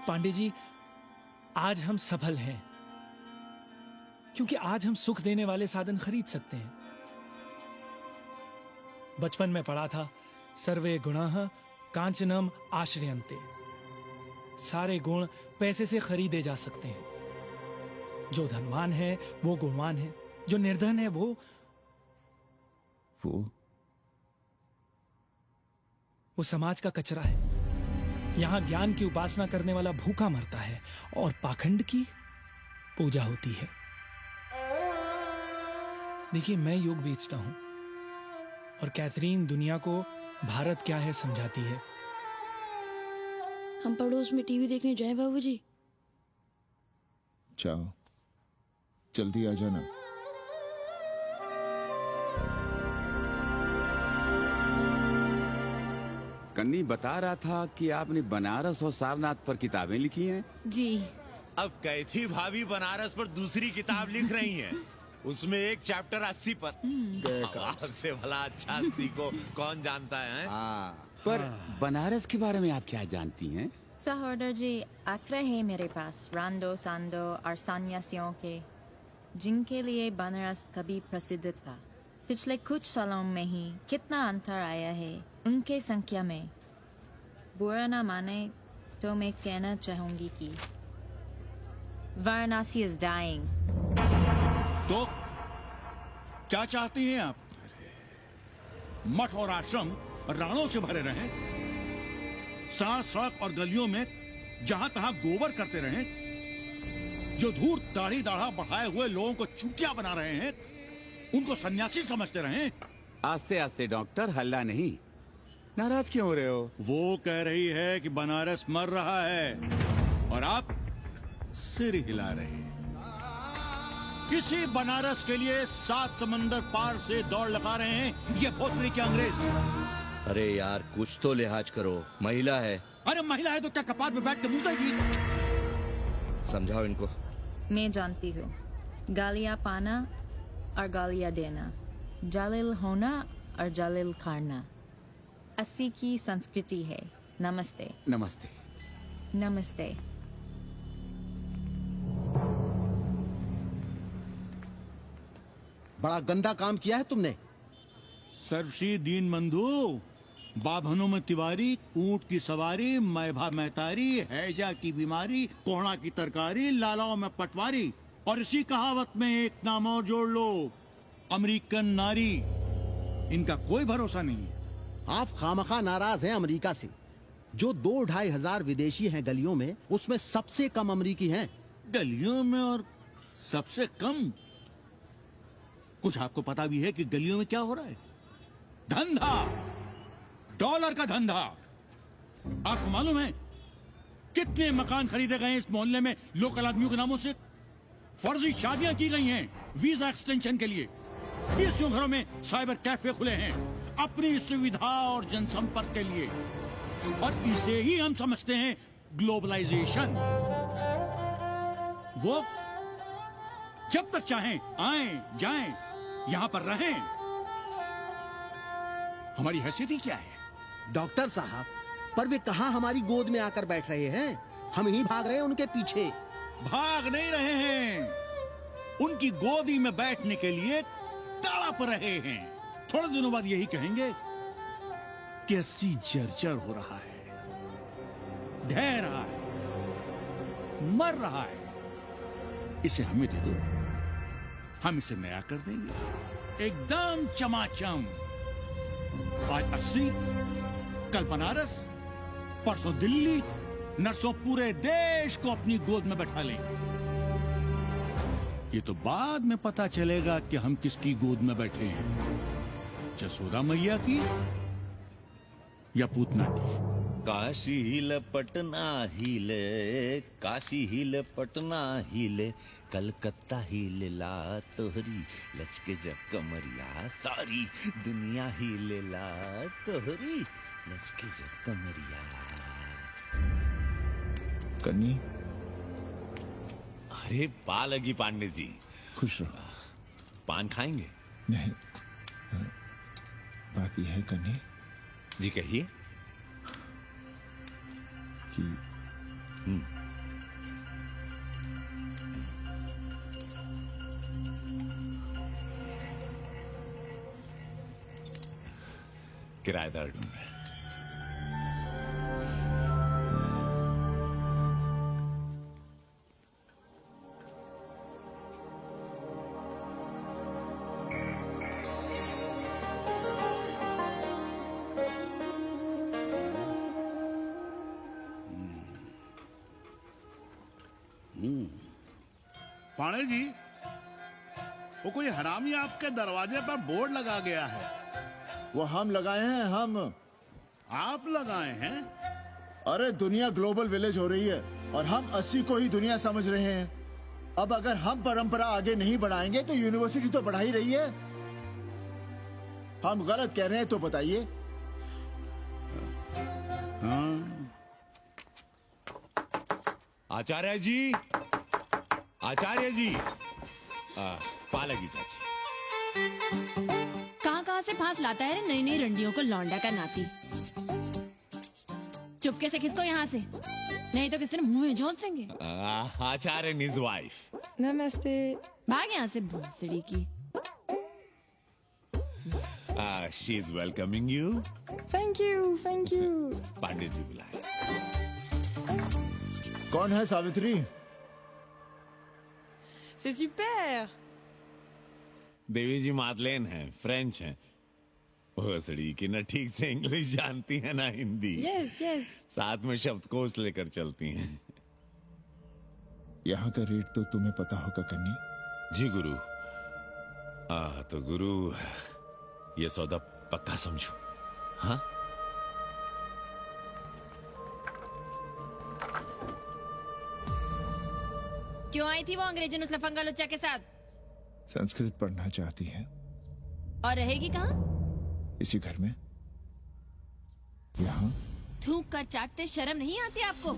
पांडे जी, आज हम सफल हैं क्योंकि आज हम सुख देने वाले साधन खरीद सकते हैं। बचपन में पढ़ा था, सर्वे गुणाः कांचनम आश्रयन्ते। सारे गुण पैसे से खरीदे जा सकते हैं। जो धनवान है वो गुणवान है, जो निर्धन है वो समाज का कचरा है। यहां ज्ञान की उपासना करने वाला भूखा मरता है और पाखंड की पूजा होती है। देखिए, मैं योग बेचता हूं और कैथरीन दुनिया को भारत क्या है समझाती है। हम पड़ोस में टीवी देखने जाएं बाबूजी? जाओ, जल्दी आ जाना। कन्नी बता रहा था कि आपने बनारस और सारनाथ पर किताबें लिखी हैं। जी। अब कैथी भाभी बनारस पर दूसरी किताब लिख रही हैं। उसमें एक चैप्टर 80 पर। आपसे भला अच्छा 80 को कौन जानता है? पर बनारस के बारे में आप क्या जानती हैं? सहोदर जी, आंकड़े हैं मेरे पास रांडो सांडो और सन्यासियों के, जिनके लिए बनारस कभी प्रसिद्ध था। पिछले कुछ सालों में ही कितना अंतर आया है उनके संख्या में। बुरा ना माने तो मैं कहना चाहूंगी कि वाराणसी इज डाइंग। तो क्या चाहती हैं आप? मठ और आश्रम राणों से भरे रहें, सड़क सड़क और गलियों में जहां तहां गोबर करते रहें, जो धूर्त दाढ़ी दाढ़ा बढ़ाए हुए लोगों को चूतिया बना रहे हैं उनको सन्यासी समझते रहें। आस्ते आस्ते डॉक्टर, हल्ला नहीं। नाराज क्यों हो रहे हो? वो कह रही है कि बनारस मर रहा है और आप सिर हिला रहे हैं। किसी बनारस के लिए 7 समंदर पार से दौड़ लगा रहे हैं ये भोसड़ी के अंग्रेज। अरे यार, कुछ तो लिहाज करो, महिला है। अरे महिला है तो क्या कपार पे बैठ के मुंह देगी? समझाओ इनको। मैं जानती हूँ, गालियाँ पाना और गालियाँ देना, जालिल होना और जालिल खाना 80 की संस्कृति है। नमस्ते। नमस्ते। नमस्ते। बड़ा गंदा काम किया है तुमने। सर्वश्री दीन बंधु, बाभनों में तिवारी, ऊंट की सवारी, मैभा मैतारी, हैजा की बीमारी, कोहड़ा की तरकारी, लालाओं में पटवारी, और इसी कहावत में एक नाम और जोड़ लो, अमेरिकन नारी। इनका कोई भरोसा नहीं है। आप खामखा नाराज हैं अमेरिका से। जो 2-2.5 हजार विदेशी हैं गलियों में, उसमें सबसे कम अमेरिकी हैं। गलियों में और सबसे कम? कुछ आपको पता भी है कि गलियों में क्या हो रहा है? धंधा, डॉलर का धंधा। आपको मालूम है कितने मकान खरीदे गए इस मोहल्ले में लोकल आदमियों के नामों से? फर्जी शादियां की गई हैं वीजा एक्सटेंशन के लिए। 20 घरों में साइबर कैफे खुले हैं अपनी सुविधा और जनसंपर्क के लिए, और इसे ही हम समझते हैं ग्लोबलाइजेशन। वो जब तक चाहें आएं जाएं, यहां पर रहें। हमारी हैसियत ही क्या है? डॉक्टर साहब, पर वे कहां हमारी गोद में आकर बैठ रहे हैं? हम ही भाग रहे हैं उनके पीछे। भाग नहीं रहे हैं, उनकी गोदी में बैठने के लिए तड़प रहे हैं। थोड़े दिनों बाद यही कहेंगे कि 80 जर्जर हो रहा है, ढह रहा है, मर रहा है, इसे हमें दे दो, हम इसे नया कर देंगे, एकदम चमाचम। आज 80, कल बनारस, परसों दिल्ली, नरसों पूरे देश को अपनी गोद में बैठा लेंगे। ये तो बाद में पता चलेगा कि हम किसकी गोद में बैठे हैं, जसोदा मैया की या पूतना की। काशी हिले पटना हिले, काशी हिले पटना हिले, कलकत्ता हिले ला तोहरी लचके जब कमरिया, सारी दुनिया हिले ला तोहरी लचके जब कमरिया। कन्नी, अरे पा लगी पांडे जी। खुश रहो। पान खाएंगे? नहीं, बात यह है कन्नी जी, कहिए। कि किराएदार ढूंढ रहे। पाणे जी, वो कोई हरामी आपके दरवाजे पर बोर्ड लगा गया है। वो हम लगाए हैं, हम। आप लगाए हैं? अरे दुनिया ग्लोबल विलेज हो रही है और हम 80 को ही दुनिया समझ रहे हैं। अब अगर हम परंपरा आगे नहीं बढ़ाएंगे तो यूनिवर्सिटी तो बढ़ा ही रही है। हम गलत कह रहे हैं तो बताइए। आचार्य जी, आचार्य जी, पालगी चाची। कहाँ से फांस लाता है नई नई रंडियों को लौंडा का नाती। चुपके से खिसको यहाँ से, नहीं तो किस दिन मुंह में झोंस देंगे। आचार्य and his wife। नमस्ते। भाग यहाँ से भोसड़ी की। She is welcoming you। Thank you, thank you. Pandey ji बुलाए। कौन है सावित्री? C'est super। देवी जी मादलेन हैं, फ्रेंच हैं। भोसड़ी की ना ठीक से इंग्लिश जानती है ना हिंदी। Yes yes. साथ में शब्दकोश लेकर चलती हैं। यहाँ का रेट तो तुम्हें पता होगा कन्नी। जी गुरु। तो गुरु, ये सौदा पक्का समझो। हाँ, क्यों आई थी वो अंग्रेजन उस लफंगा लुच्चा के साथ? संस्कृत पढ़ना चाहती है। और रहेगी कहाँ? इसी घर में, यहाँ। थूक कर चाटते शर्म नहीं आती आपको?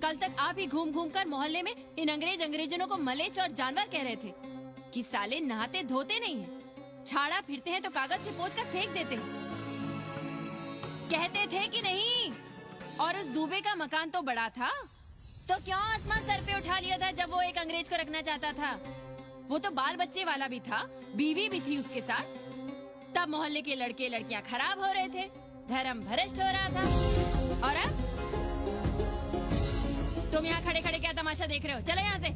कल तक आप ही घूम घूम कर मोहल्ले में इन अंग्रेजनों को मलेच और जानवर कह रहे थे कि साले नहाते धोते नहीं हैं, छाड़ा फिरते हैं तो कागज से पोंछ कर फेंक देते हैं। कहते थे कि नहीं? और उस दूबे का मकान तो बड़ा था, तो क्यों आसमान सर पे उठा लिया था जब वो एक अंग्रेज को रखना चाहता था? वो तो बाल बच्चे वाला भी था, बीवी भी थी उसके साथ। तब मोहल्ले के लड़के लड़कियां खराब हो रहे थे, धर्म भ्रष्ट हो रहा था। और अब तुम यहाँ खड़े खड़े क्या तमाशा देख रहे हो? चलो यहाँ से।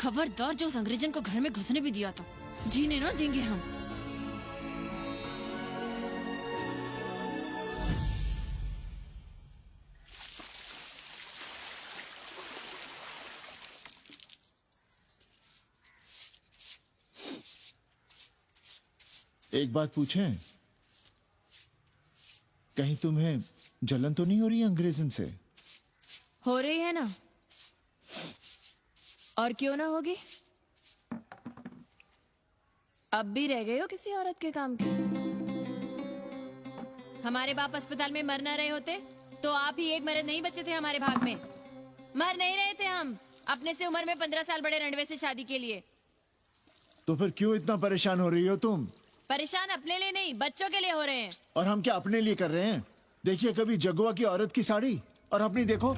खबरदार, जो उस अंग्रेजन को घर में घुसने भी दिया था, जीने ना देंगे हम। एक बात पूछें, कहीं तुम्हें जलन तो नहीं हो रही अंग्रेजन से? हो रही है ना, और क्यों ना होगी? अब भी रह गए हो किसी औरत के काम की? हमारे बाप अस्पताल में मर न रहे होते तो आप ही एक मर्द नहीं बचे थे हमारे भाग में। मर नहीं रहे थे हम अपने से उम्र में 15 साल बड़े रंडवे से शादी के लिए। तो फिर क्यों इतना परेशान हो रही हो तुम? परेशान अपने लिए नहीं, बच्चों के लिए हो रहे हैं। और हम क्या अपने लिए कर रहे हैं? देखिए कभी जगुआ की औरत की साड़ी और अपनी देखो,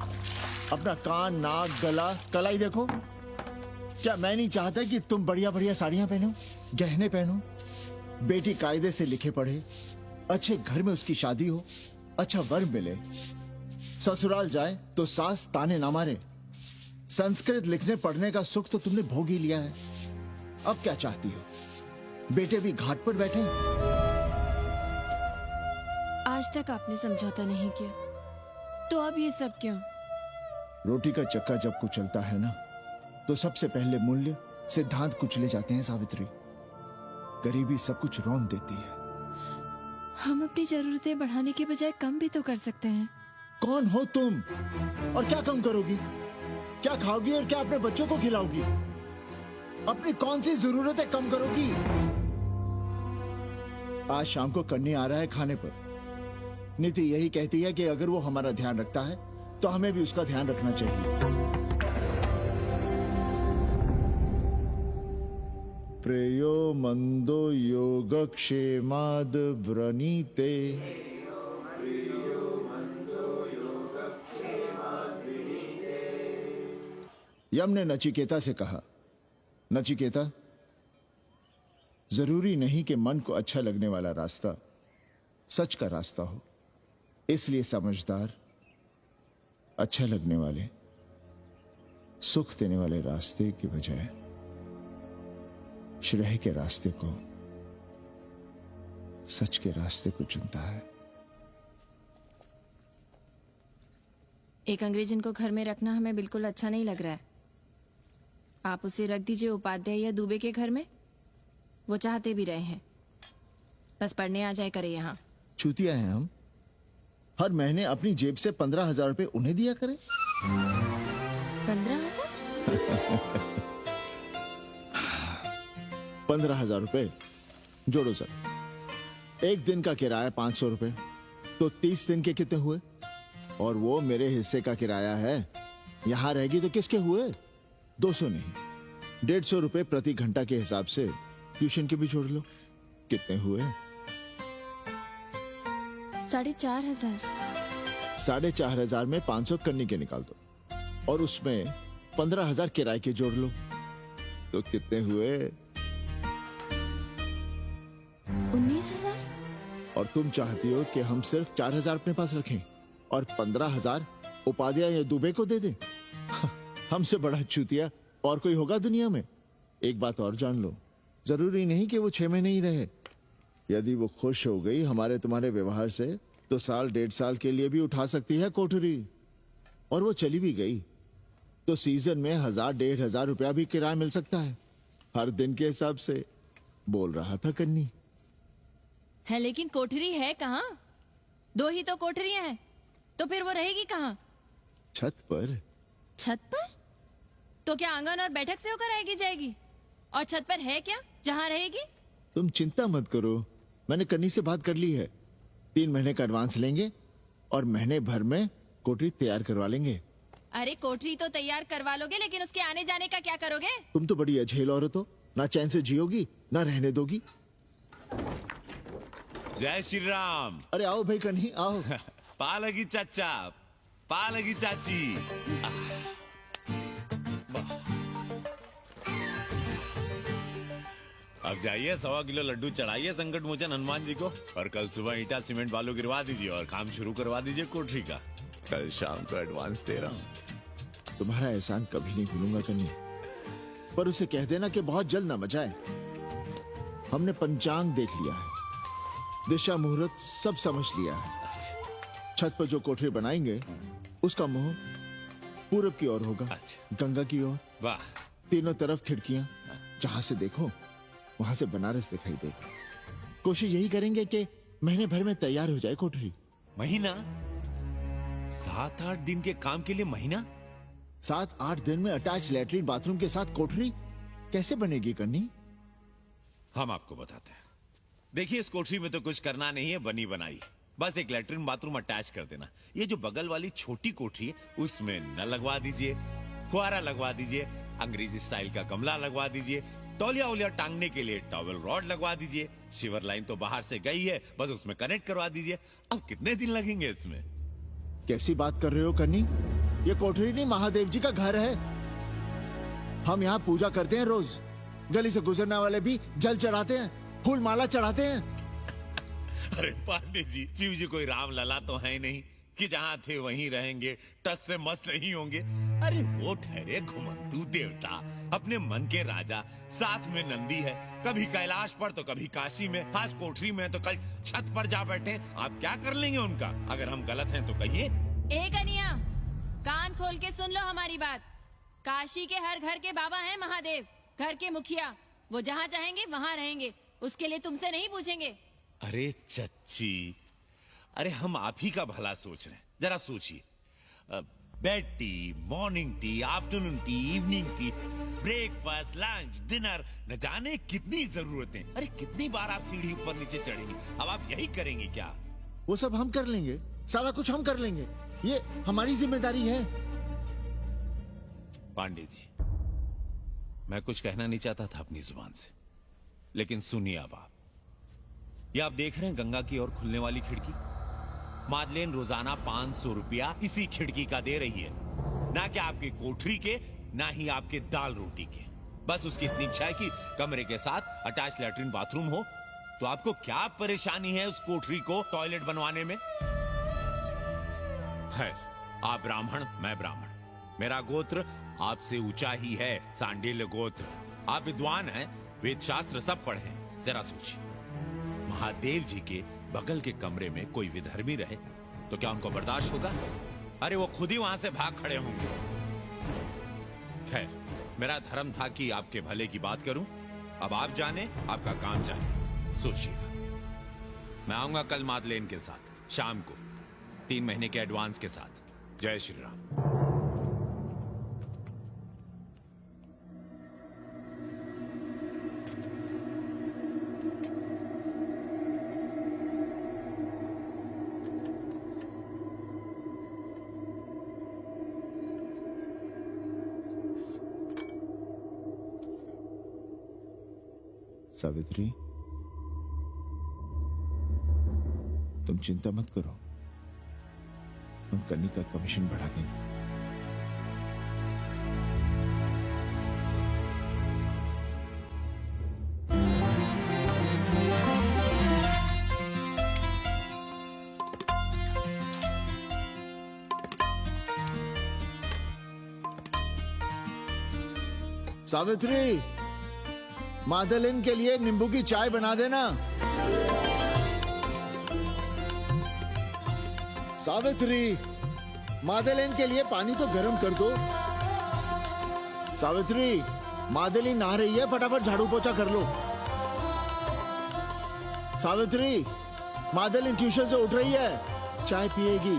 अपना कान, नाक, गला, कलाई देखो। क्या मैं नहीं चाहता कि तुम बढ़िया बढ़िया साड़ियां पहनो, गहने पहनो, बेटी कायदे से लिखे पढ़े, अच्छे घर में उसकी शादी हो, अच्छा वर मिले, ससुराल जाए तो सास ताने ना मारे, संस्कृत लिखने पढ़ने का सुख तो तुमने भोग ही लिया है। अब क्या चाहती हो? बेटे भी घाट पर बैठे हैं। आज तक आपने समझौता नहीं किया, तो अब ये सब क्यों? रोटी का चक्का जब कुचलता है ना, तो सबसे पहले मूल्य सिद्धांत कुचले जाते हैं सावित्री। गरीबी सब कुछ रौंद देती है। हम अपनी जरूरतें बढ़ाने के बजाय कम भी तो कर सकते हैं। कौन हो तुम और क्या कम करोगी? क्या खाओगी और क्या अपने बच्चों को खिलाओगी? अपनी कौन सी जरूरतें कम करोगी? आज शाम को कन्नी आ रहा है खाने पर। नीति यही कहती है कि अगर वो हमारा ध्यान रखता है तो हमें भी उसका ध्यान रखना चाहिए। प्रेयो मंदो योगक्षेमाद व्रणीते। यम ने नचिकेता से कहा, नचिकेता, जरूरी नहीं कि मन को अच्छा लगने वाला रास्ता सच का रास्ता हो। इसलिए समझदार, अच्छा लगने वाले, सुख देने वाले रास्ते की बजाय श्रेय के रास्ते को, सच के रास्ते को चुनता है। एक अंग्रेजन को घर में रखना हमें बिल्कुल अच्छा नहीं लग रहा है। आप उसे रख दीजिए उपाध्याय या दुबे के घर में। वो चाहते भी रहे हैं, बस पढ़ने आ जाए करे यहाँ। चूतिया हैं हम। हर महीने अपनी जेब से 15,000 रुपए उन्हें दिया करें। 15,000? 15,000 रुपए जोड़ो सर। एक दिन का किराया 500 रुपए, तो 30 दिन के कितने हुए? और वो मेरे हिस्से का किराया है। यहां रहेगी तो किसके हुए? 200 नहीं, 150 रुपए प्रति घंटा के हिसाब से ट्यूशन के भी जोड़ लो। कितने हुए? 4,500। 4,500 में 500 कन्नी के निकाल दो और उसमें 15,000 किराए के जोड़ लो, तो कितने हुए? 19,000। और तुम चाहती हो कि हम सिर्फ 4,000 अपने पास रखें और 15,000 उपाध्याय या दुबे को दे दें? हमसे बड़ा चूतिया और कोई होगा दुनिया में? एक बात और जान लो, जरूरी नहीं कि वो 6 महीने ही रहे। यदि वो खुश हो गई हमारे तुम्हारे व्यवहार से, तो साल 1.5 साल के लिए भी उठा सकती है कोठरी। और वो चली भी गई तो सीजन में 1,000-1,500 रुपया भी किराया मिल सकता है, हर दिन के हिसाब से। बोल रहा था कन्नी। है लेकिन कोठरी है कहाँ? 2 ही तो कोठरियां हैं, तो फिर वो रहेगी कहाँ? छत पर। छत पर? तो क्या आंगन और बैठक से होकर आएगी जाएगी? और छत पर है क्या जहाँ रहेगी? तुम चिंता मत करो, मैंने कन्नी से बात कर ली है। 3 महीने का एडवांस लेंगे और महीने भर में कोठरी तैयार करवा लेंगे। अरे कोठरी तो तैयार करवा लोगे, लेकिन उसके आने जाने का क्या करोगे? तुम तो बड़ी अझेल औरत हो, ना चैन से जियोगी ना रहने दोगी। जय श्री राम। अरे आओ भाई कन्ही आओ। पालगी चाचा, पालगी चाची। अब जाइए 1.25 किलो लड्डू चढ़ाइए संकट मोचन हनुमान जी को, और कल सुबह ईटा सीमेंट बालू गिरवा दीजिए और काम शुरू करवा दीजिए कोठरी का। कल शाम को एडवांस दे रहा हूँ। तुम्हारा एहसान कभी नहीं भूलूंगा कन्नी, पर उसे कह देना कि बहुत जल्द ना मचाए। हमने पंचांग देख लिया है, दिशा मुहूर्त सब समझ लिया है। छत पर जो कोठरी बनाएंगे उसका मुंह पूरब की ओर होगा, गंगा की ओर। वाह। तीनों तरफ खिड़कियां, जहां से देखो वहां से बनारस दिखाई दे। कोशिश यही करेंगे कि महीने भर में तैयार हो जाए कोठरी। महीना? 7-8 दिन के काम के लिए महीना? 7-8 दिन में अटैच लैट्रिन बाथरूम के साथ कोठरी कैसे बनेगी कन्नी? हम आपको बताते हैं। देखिए, इस कोठरी में तो कुछ करना नहीं है, बनी बनाई। बस एक लैट्रिन बाथरूम अटैच कर देना। ये जो बगल वाली छोटी कोठरी है उसमें नल लगवा दीजिए, फुहारा लगवा दीजिए, अंग्रेजी स्टाइल का गमला लगवा दीजिए, तौलिया उलिया टांगने के लिए टॉवल रॉड लगवा दीजिए। शिवर लाइन तो बाहर से गई है, बस उसमें कनेक्ट करवा दीजिए। अब कितने दिन लगेंगे इसमें? कैसी बात कर रहे हो कन्नी? ये कोठरी नहीं, महादेव जी का घर है। हम यहाँ पूजा करते हैं रोज। गली से गुजरने वाले भी जल चढ़ाते हैं, फूल माला चढ़ाते हैं। अरे पांडे जी, शिव जी कोई राम लला तो है नहीं कि जहाँ थे वहीं रहेंगे, टस से मस नहीं होंगे। अरे वो ठहरे घुमंतू देवता, अपने मन के राजा, साथ में नंदी है, कभी कैलाश पर तो कभी काशी में, आज कोठरी में तो कल छत पर जा बैठे। आप क्या कर लेंगे उनका? अगर हम गलत हैं तो कहिए। ए कन्या, कान खोल के सुन लो हमारी बात। काशी के हर घर के बाबा हैं महादेव, घर के मुखिया। वो जहाँ चाहेंगे वहाँ रहेंगे, उसके लिए तुमसे नहीं पूछेंगे। अरे चच्ची, अरे हम आप ही का भला सोच रहे हैं, जरा सोचिए। Bed tea, morning tea, afternoon T, evening tea, breakfast, lunch, dinner, न जाने कितनी जरूरतें। अरे कितनी बार आप सीढ़ी ऊपर नीचे चढ़ेंगे, अब आप यही करेंगे क्या? वो सब हम कर लेंगे, सारा कुछ हम कर लेंगे, ये हमारी जिम्मेदारी है। पांडे जी, मैं कुछ कहना नहीं चाहता था अपनी जुबान से, लेकिन सुनिए अब आप। ये आप देख रहे हैं गंगा की ओर खुलने वाली खिड़की? मादलेन रोजाना 500 रुपया इसी खिड़की का दे रही है, ना कि आपकी कोठरी के, ना ही आपके दाल रोटी के। बस उसकी इतनी इच्छा है कि कमरे के साथ अटैच लैट्रिन बाथरूम हो। तो आपको क्या परेशानी है उस कोठरी को टॉयलेट बनवाने में? खैर, आप ब्राह्मण, मैं ब्राह्मण, मेरा गोत्र आपसे ऊंचा ही है, सांडिल्य गोत्र। आप विद्वान हैं, वेद शास्त्र सब पढ़े हैं। जरा सोचिए, महादेव जी के बगल के कमरे में कोई विधर्मी रहे तो क्या उनको बर्दाश्त होगा? अरे वो खुद ही वहां से भाग खड़े होंगे। खैर, मेरा धर्म था कि आपके भले की बात करूं। अब आप जाने, आपका काम जाने। सोचिएगा। मैं आऊंगा कल मादलेन के साथ शाम को, 3 महीने के एडवांस के साथ। जय श्री राम। सावित्री, तुम चिंता मत करो, हम कन्नी का कमीशन बढ़ा देंगे। सावित्री, मादलेन के लिए नींबू की चाय बना देना। सावित्री, मादलेन के लिए पानी तो गर्म कर दो। सावित्री, मादलेन नहा रही है, फटाफट झाड़ू पोछा कर लो। सावित्री, मादलेन ट्यूशन से उठ रही है, चाय पिएगी।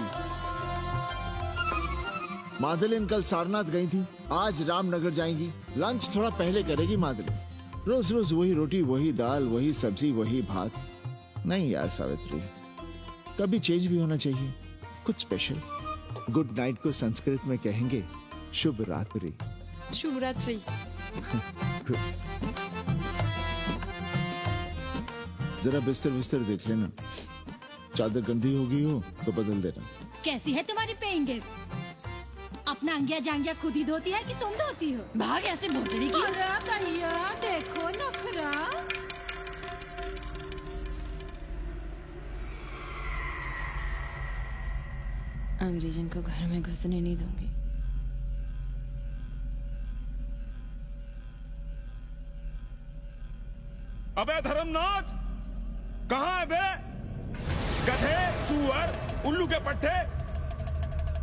मादलेन कल सारनाथ गई थी, आज रामनगर जाएंगी। लंच थोड़ा पहले करेगी मादलेन। रोज रोज वही रोटी, वही दाल, वही सब्जी, वही भात। नहीं यार सावित्री, कभी चेंज भी होना चाहिए, कुछ स्पेशल। गुड नाइट को संस्कृत में कहेंगे शुभ रात्रि। शुभ रात्रि। जरा बिस्तर बिस्तर देख लेना, चादर गंदी हो गई हो तो बदल देना। कैसी है तुम्हारी पेइंग गेस्ट? अपना अंगिया जांगिया खुद ही धोती है कि तुम धोती हो? भाग ऐसे भोसड़ी की। अरे भैया देखो नखरा। अंग्रेजन को घर में घुसने नहीं दूंगी। अबे धर्मनाथ, कहाँ है बे? गधे, सुअर, उल्लू के पट्टे।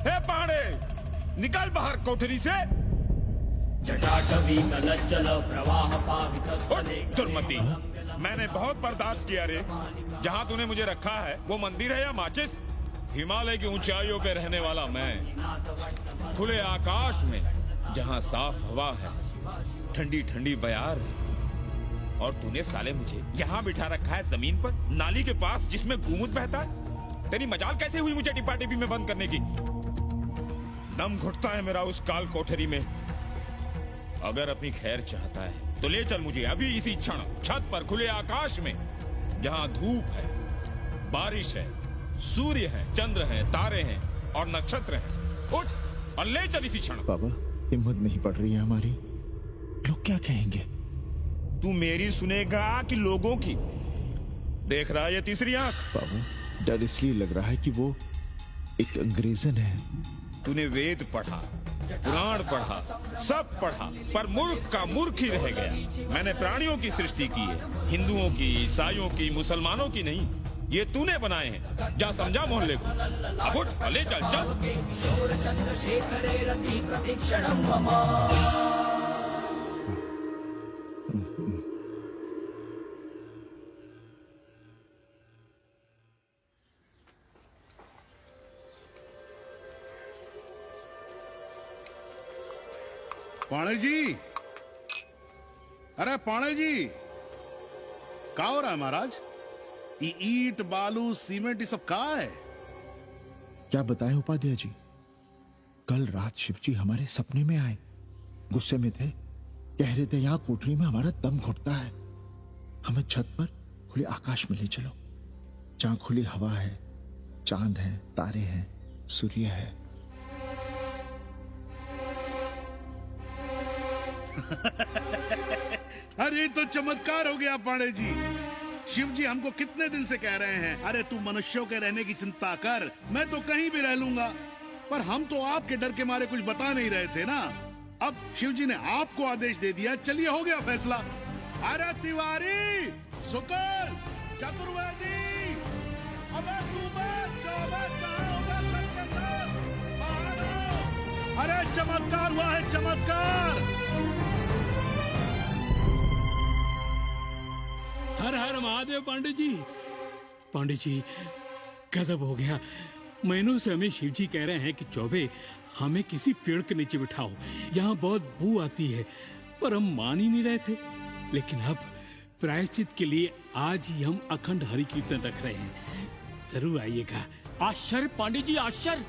हे पांडे, निकल बाहर कोठरी से। दुर्मति, मैंने बहुत बर्दाश्त किया रे। जहाँ तूने मुझे रखा है वो मंदिर है या माचिस? हिमालय की ऊंचाइयों पे रहने वाला मैं, खुले आकाश में जहाँ साफ हवा है, ठंडी ठंडी बयार है, और तूने साले मुझे यहाँ बिठा रखा है जमीन पर, नाली के पास जिसमें गोमूत्र बहता है। तेरी मजाल कैसे हुई मुझे टिपा टिपी में बंद करने की? दम घुटता है मेरा उस काल कोठरी में। अगर अपनी खैर चाहता है तो ले चल मुझे अभी इसी क्षण छत पर खुले आकाश में, जहाँ धूप है, बारिश है, सूर्य है, चंद्र है, तारे हैं और नक्षत्र हैं। उठ और ले चल इसी क्षण। बाबा, हिम्मत नहीं पड़ रही है हमारी, लोग क्या कहेंगे? तू मेरी सुनेगा कि लोगों की? देख रहा है ये तीसरी आंख? बाबा, डर इसलिए लग रहा है कि वो एक अंग्रेजन है, तूने वेद पढ़ा, पुराण पढ़ा, सब पढ़ा, पर मूर्ख का मूर्ख ही रह गया। मैंने प्राणियों की सृष्टि की है, हिंदुओं की, ईसाइयों की, मुसलमानों की नहीं। ये तूने बनाए हैं। जा समझा मोहल्ले को। अब उठ, ले चल चल। पाणे जी, अरे पाणे जी, क्या हो रहा है महाराज? ये ईंट बालू सीमेंट ये सब कहाँ है? क्या बताएं उपाध्याय जी, कल रात शिवजी हमारे सपने में आए। गुस्से में थे, कह रहे थे यहाँ कोठरी में हमारा दम घुटता है, हमें छत पर खुले आकाश में ले चलो, जहां खुली हवा है, चांद है, तारे हैं, सूर्य है। अरे तो चमत्कार हो गया पाणे जी। शिव जी हमको कितने दिन से कह रहे हैं, अरे तू मनुष्यों के रहने की चिंता कर, मैं तो कहीं भी रह लूंगा। पर हम तो आपके डर के मारे कुछ बता नहीं रहे थे ना। अब शिव जी ने आपको आदेश दे दिया, चलिए हो गया फैसला। अरे तिवारी, शुक्र, चतुर्वेदी, अबे तू बच, अबे कहाँ हो बे सबके सब? बाहर आओ। अरे चमत्कार हुआ है, चमत्कार। हर हर महादेव पंडित जी। पंडित जी, गजब हो गया। महीनों से हमें शिव जी कह रहे हैं कि चौबे हमें किसी पेड़ के नीचे बिठाओ, यहाँ बहुत बू आती है, पर हम मान ही नहीं रहे थे। लेकिन अब प्रायश्चित के लिए आज ही हम अखंड हरि कीर्तन रख रहे हैं, जरूर आइएगा। आश्चर्य पंडित जी, आश्चर्य।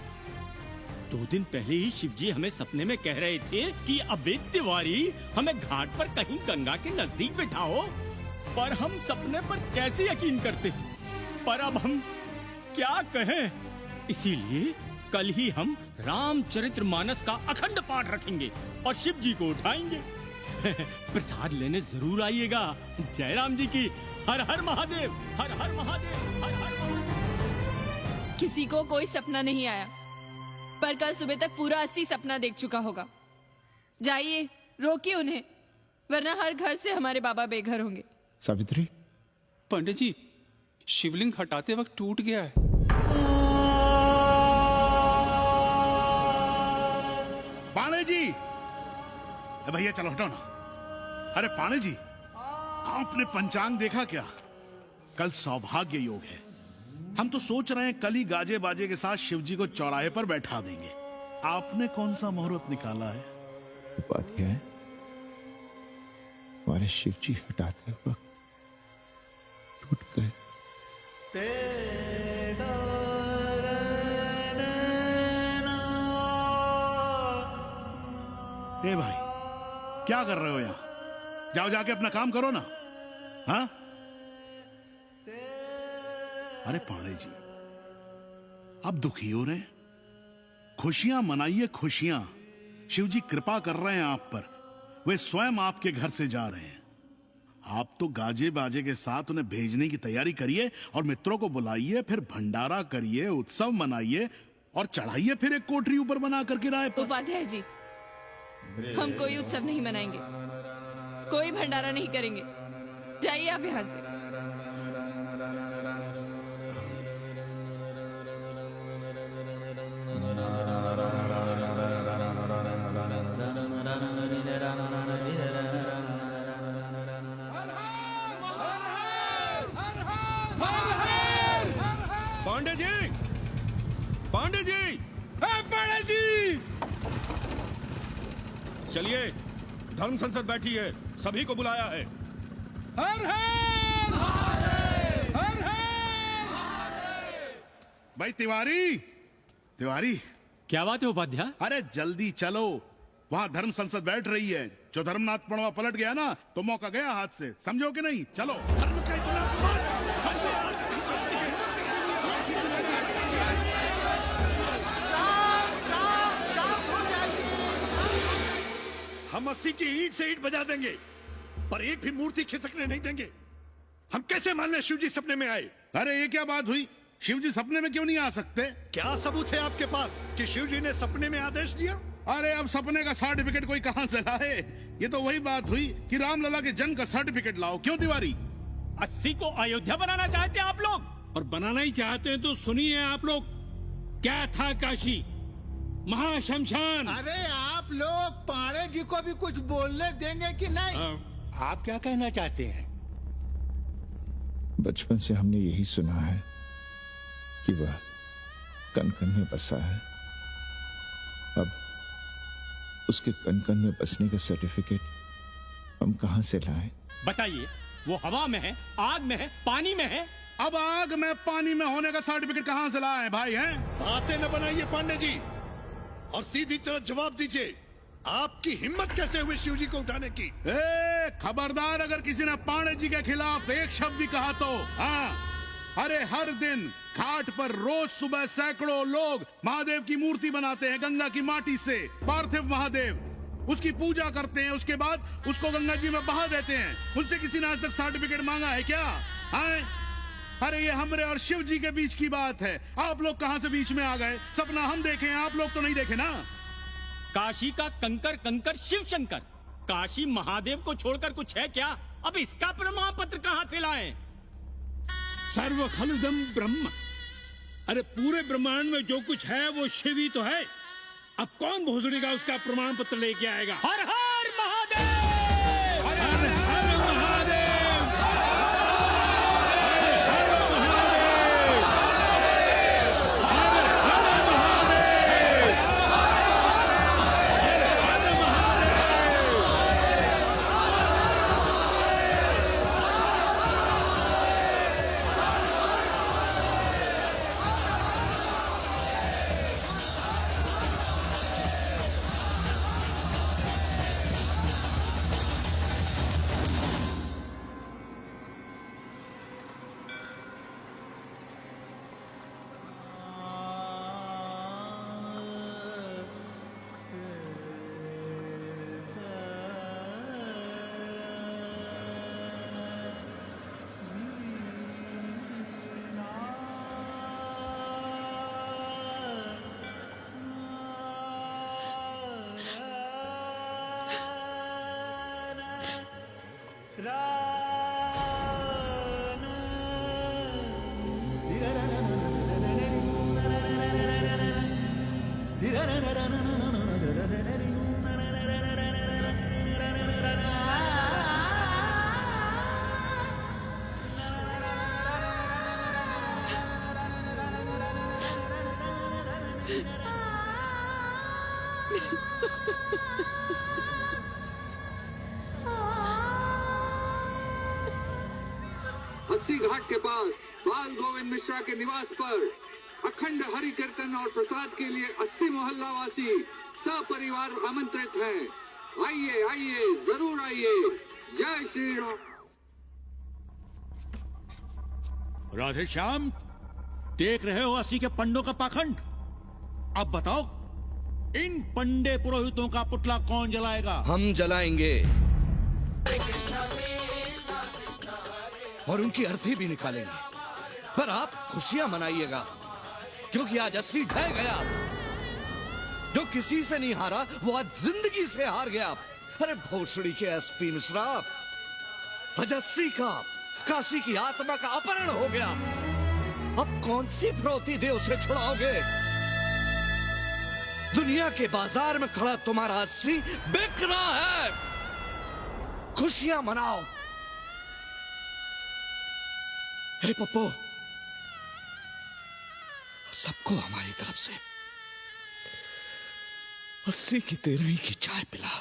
2 दिन पहले ही शिव जी हमें सपने में कह रहे थे कि अबे तिवारी, हमें घाट पर कहीं गंगा के नजदीक बिठाओ, पर हम सपने पर कैसे यकीन करते। पर अब हम क्या कहें, इसीलिए कल ही हम रामचरितमानस का अखंड पाठ रखेंगे और शिव जी को उठाएंगे। प्रसाद लेने जरूर आइएगा। जय राम जी की। हर हर महादेव, हर हर महादेव, हर हर महादेव। किसी को कोई सपना नहीं आया, पर कल सुबह तक पूरा 80 सपना देख चुका होगा। जाइए, रोकिए उन्हें, वरना हर घर से हमारे बाबा बेघर होंगे। सावित्री, पंडित जी, शिवलिंग हटाते वक्त टूट गया है। पाणे जी, भैया चलो हटो ना। अरे पाणे जी, आपने पंचांग देखा क्या? कल सौभाग्य योग है। हम तो सोच रहे हैं कल ही गाजे बाजे के साथ शिवजी को चौराहे पर बैठा देंगे। आपने कौन सा मुहूर्त निकाला है? उपाध्याय, हमारे शिवजी हटाते वक्त टूट गए। ए भाई, क्या कर रहे हो यहाँ? जाओ जाके अपना काम करो ना। हाँ? अरे पाणे जी, आप दुखी हो रहे हैं? खुशियां मनाइए, खुशियां। शिव जी कृपा कर रहे हैं आप पर, वे स्वयं आपके घर से जा रहे हैं। आप तो गाजे बाजे के साथ उन्हें भेजने की तैयारी करिए और मित्रों को बुलाइए, फिर भंडारा करिए, उत्सव मनाइए और चढ़ाइए फिर एक कोठरी ऊपर बना कर किराए पर। उपाध्याय जी, हम कोई उत्सव नहीं मनाएंगे, कोई भंडारा नहीं करेंगे। जाइए आप यहाँ से। पांडे जी, पांडे जी, पांडे जी, चलिए, धर्म संसद बैठी है, सभी को बुलाया है। हर हर हर हर। भाई तिवारी, तिवारी, क्या बात है उपाध्याय? अरे जल्दी चलो, वहाँ धर्म संसद बैठ रही है। जो धर्मनाथ पड़वा पलट गया ना, तो मौका गया हाथ से, समझो कि नहीं? चलो। धर्म का हम 80 की ईंट से ईंट बजा देंगे, पर एक भी मूर्ति खिसकने नहीं देंगे। हम कैसे मान लें शिव जी सपने में आए? अरे ये क्या बात हुई? शिव जी सपने में क्यों नहीं आ सकते? क्या सबूत है आपके पास कि शिव जी ने सपने में आदेश दिया? अरे अब सपने का सर्टिफिकेट कोई कहां से लाए? ये तो वही बात हुई कि रामलला के जन्म का सर्टिफिकेट लाओ। क्यों तिवारी? 80 को अयोध्या बनाना चाहते हैं आप लोग, और बनाना ही चाहते हैं तो सुनिए आप लोग, क्या था काशी? महाशमशान। अरे आप लोग पाड़े जी को भी कुछ बोलने देंगे कि नहीं? आप क्या कहना चाहते हैं? बचपन से हमने यही सुना है कि वह कन कन में बसा है। अब उसके कन कन में बसने का सर्टिफिकेट हम कहां से लाएं? बताइए, वो हवा में है, आग में है, पानी में है? अब आग में पानी में होने का सर्टिफिकेट कहां से लाए भाई? हैं? बातें न बनाइए पांडे जी, और सीधी तरह जवाब दीजिए। आपकी हिम्मत कैसे हुई शिव जी को उठाने की? खबरदार, अगर किसी ने पांडे जी के खिलाफ एक शब्द भी कहा तो। हाँ, अरे हर दिन घाट पर रोज सुबह सैकड़ों लोग महादेव की मूर्ति बनाते हैं गंगा की माटी से, पार्थिव महादेव। उसकी पूजा करते हैं, उसके बाद उसको गंगा जी में बहा देते हैं। उनसे किसी ने आज तक सर्टिफिकेट मांगा है क्या? अरे ये हमरे और शिव जी के बीच की बात है। आप लोग कहां से बीच में आ गए? सपना हम देखे हैं, आप लोग तो नहीं देखे ना। काशी का कंकर कंकर शिव शंकर, काशी महादेव को छोड़कर कुछ है क्या? अब इसका प्रमाण पत्र कहां से लाएं? सर्व खलुदम ब्रह्म। अरे पूरे ब्रह्मांड में जो कुछ है वो शिव ही तो है। अब कौन भोसड़ी का उसका प्रमाण पत्र लेके आएगा? हर हर महादेव! हर हर महादेव! अस्सी घाट के पास बाल गोविंद मिश्रा के निवास पर अखंड हरि कीर्तन और प्रसाद के लिए 80 मोहल्ला वासी सपरिवार आमंत्रित हैं। आइए आइए, जरूर आइए। जय श्री राम। राधे श्याम, देख रहे हो 80 के पंडों का पाखंड? अब बताओ, इन पंडे पुरोहितों का पुतला कौन जलाएगा? हम जलाएंगे और उनकी अर्थी भी निकालेंगे। पर आप खुशियां मनाइएगा, क्योंकि आज 80 ढह गया। जो किसी से नहीं हारा वो आज जिंदगी से हार गया। अरे भोसड़ी के एसपी मिश्रा, आज 80 का काशी की आत्मा का अपहरण हो गया। अब कौन सी फिरौती दे उसे छुड़ाओगे? दुनिया के बाजार में खड़ा तुम्हारा 80 बिक रहा है। खुशियां मनाओ। अरे पप्पू, सबको हमारी तरफ से 80 की 13 की चाय पिला।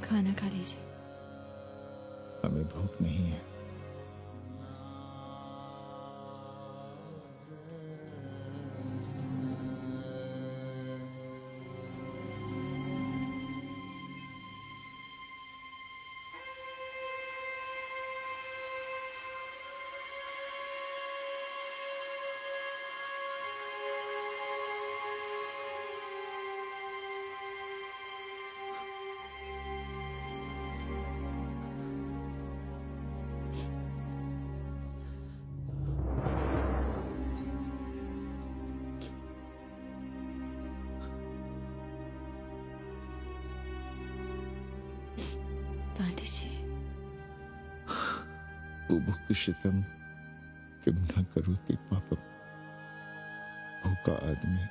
खाना खा लीजिए। हमें भूख नहीं है। उभुक्षितम किम न करोति पापम। भूखा आदमी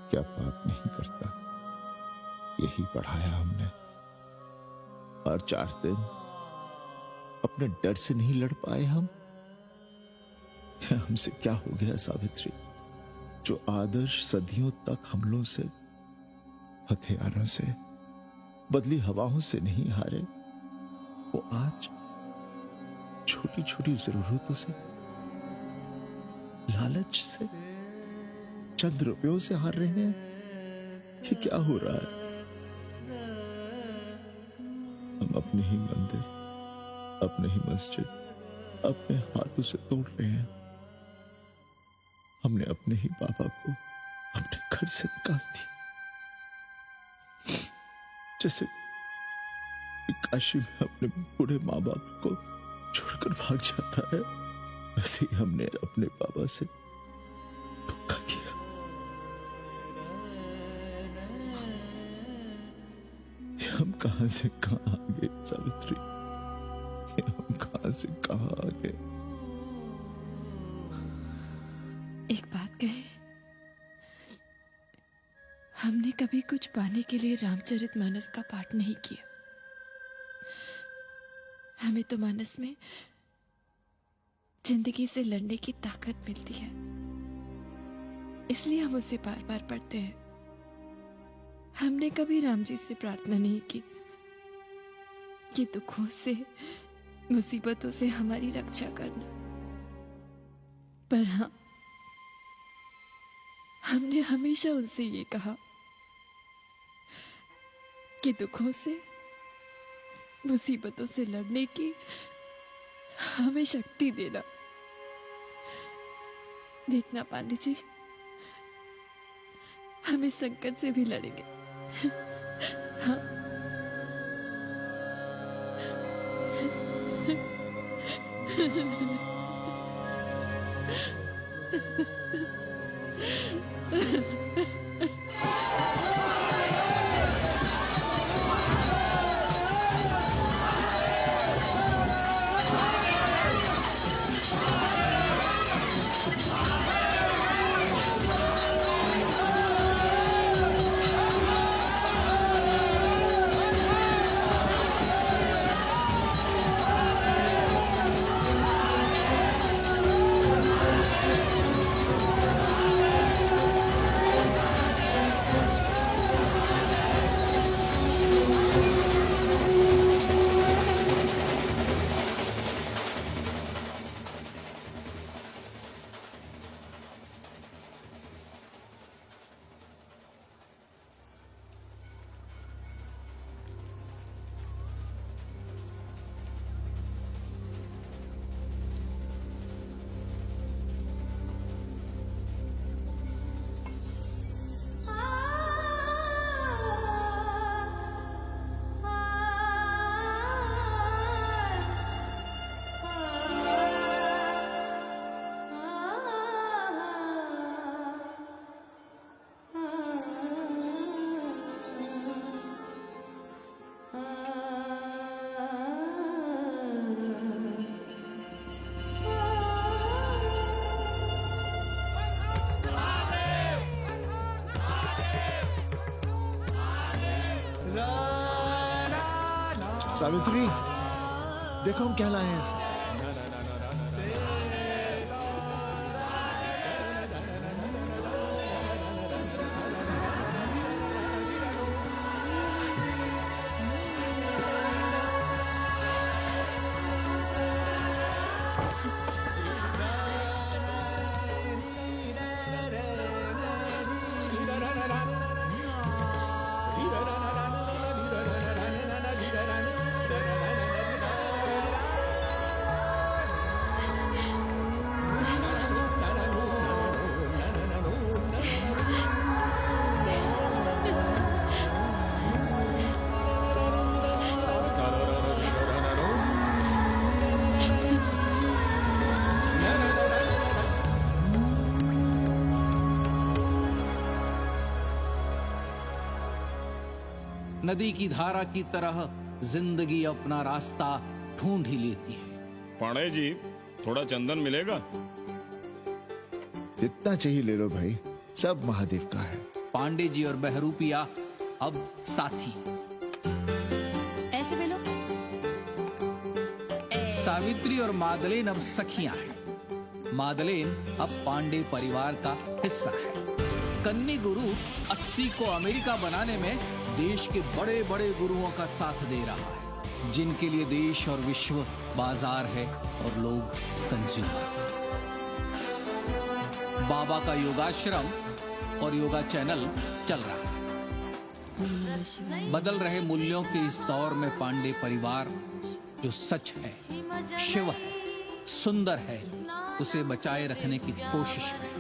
क्या पाप नहीं करता, यही पढ़ाया हमने। और 4 दिन अपने डर से नहीं लड़ पाए हम। हमसे क्या हो गया सावित्री? जो आदर्श सदियों तक हमलों से, हथियारों से, बदली हवाओं से नहीं हारे, वो आज छोटी छोटी जरूरतों से, लालच से, चंद रुपयों से हार रहे हैं। ये क्या हो रहा है? हम अपने ही मंदिर, अपने ही मस्जिद अपने हाथों से तोड़ रहे हैं। हमने अपने ही बाबा को अपने घर से निकाल दिया। जैसे काशी में अपने बूढ़े माँ बाप को छोड़कर भाग जाता है, वैसे ही हमने अपने बाबा से धोखा किया। हम कहां से कहां आ गए सावित्री? हम कहां से कहां आ गए? एक बात कहे, हमने कभी कुछ पाने के लिए रामचरितमानस का पाठ नहीं किया। हमें तो मानस में जिंदगी से लड़ने की ताकत मिलती है, इसलिए हम उसे बार बार पढ़ते हैं। हमने कभी राम जी से प्रार्थना नहीं की कि दुखों से, मुसीबतों से हमारी रक्षा करना, पर हाँ, हमने हमेशा उनसे ये कहा कि दुखों से, मुसीबतों से लड़ने की हमें शक्ति देना। देखना पांडे जी, हम इस संकट से भी लड़ेंगे। हाँ। सावित्री, देखो हम क्या लाए हैं। नदी की धारा की तरह जिंदगी अपना रास्ता ढूंढ ही लेती है, पांडे जी, थोड़ा चंदन मिलेगा? जितना चाहिए ले लो भाई, सब महादेव का है। पांडे जी और बहरूपिया अब साथी। ऐसे बोलो। सावित्री और मादलेन अब सखियां हैं। मादलेन अब पांडे परिवार का हिस्सा है। कन्नी गुरु 80 को अमेरिका बनाने में देश के बड़े बड़े गुरुओं का साथ दे रहा है, जिनके लिए देश और विश्व बाजार है और लोग कंज्यूमर। बाबा का योगाश्रम और योगा चैनल चल रहा है। बदल रहे मूल्यों के इस दौर में पांडे परिवार जो सच है, शिव है, सुंदर है, उसे बचाए रखने की कोशिश में।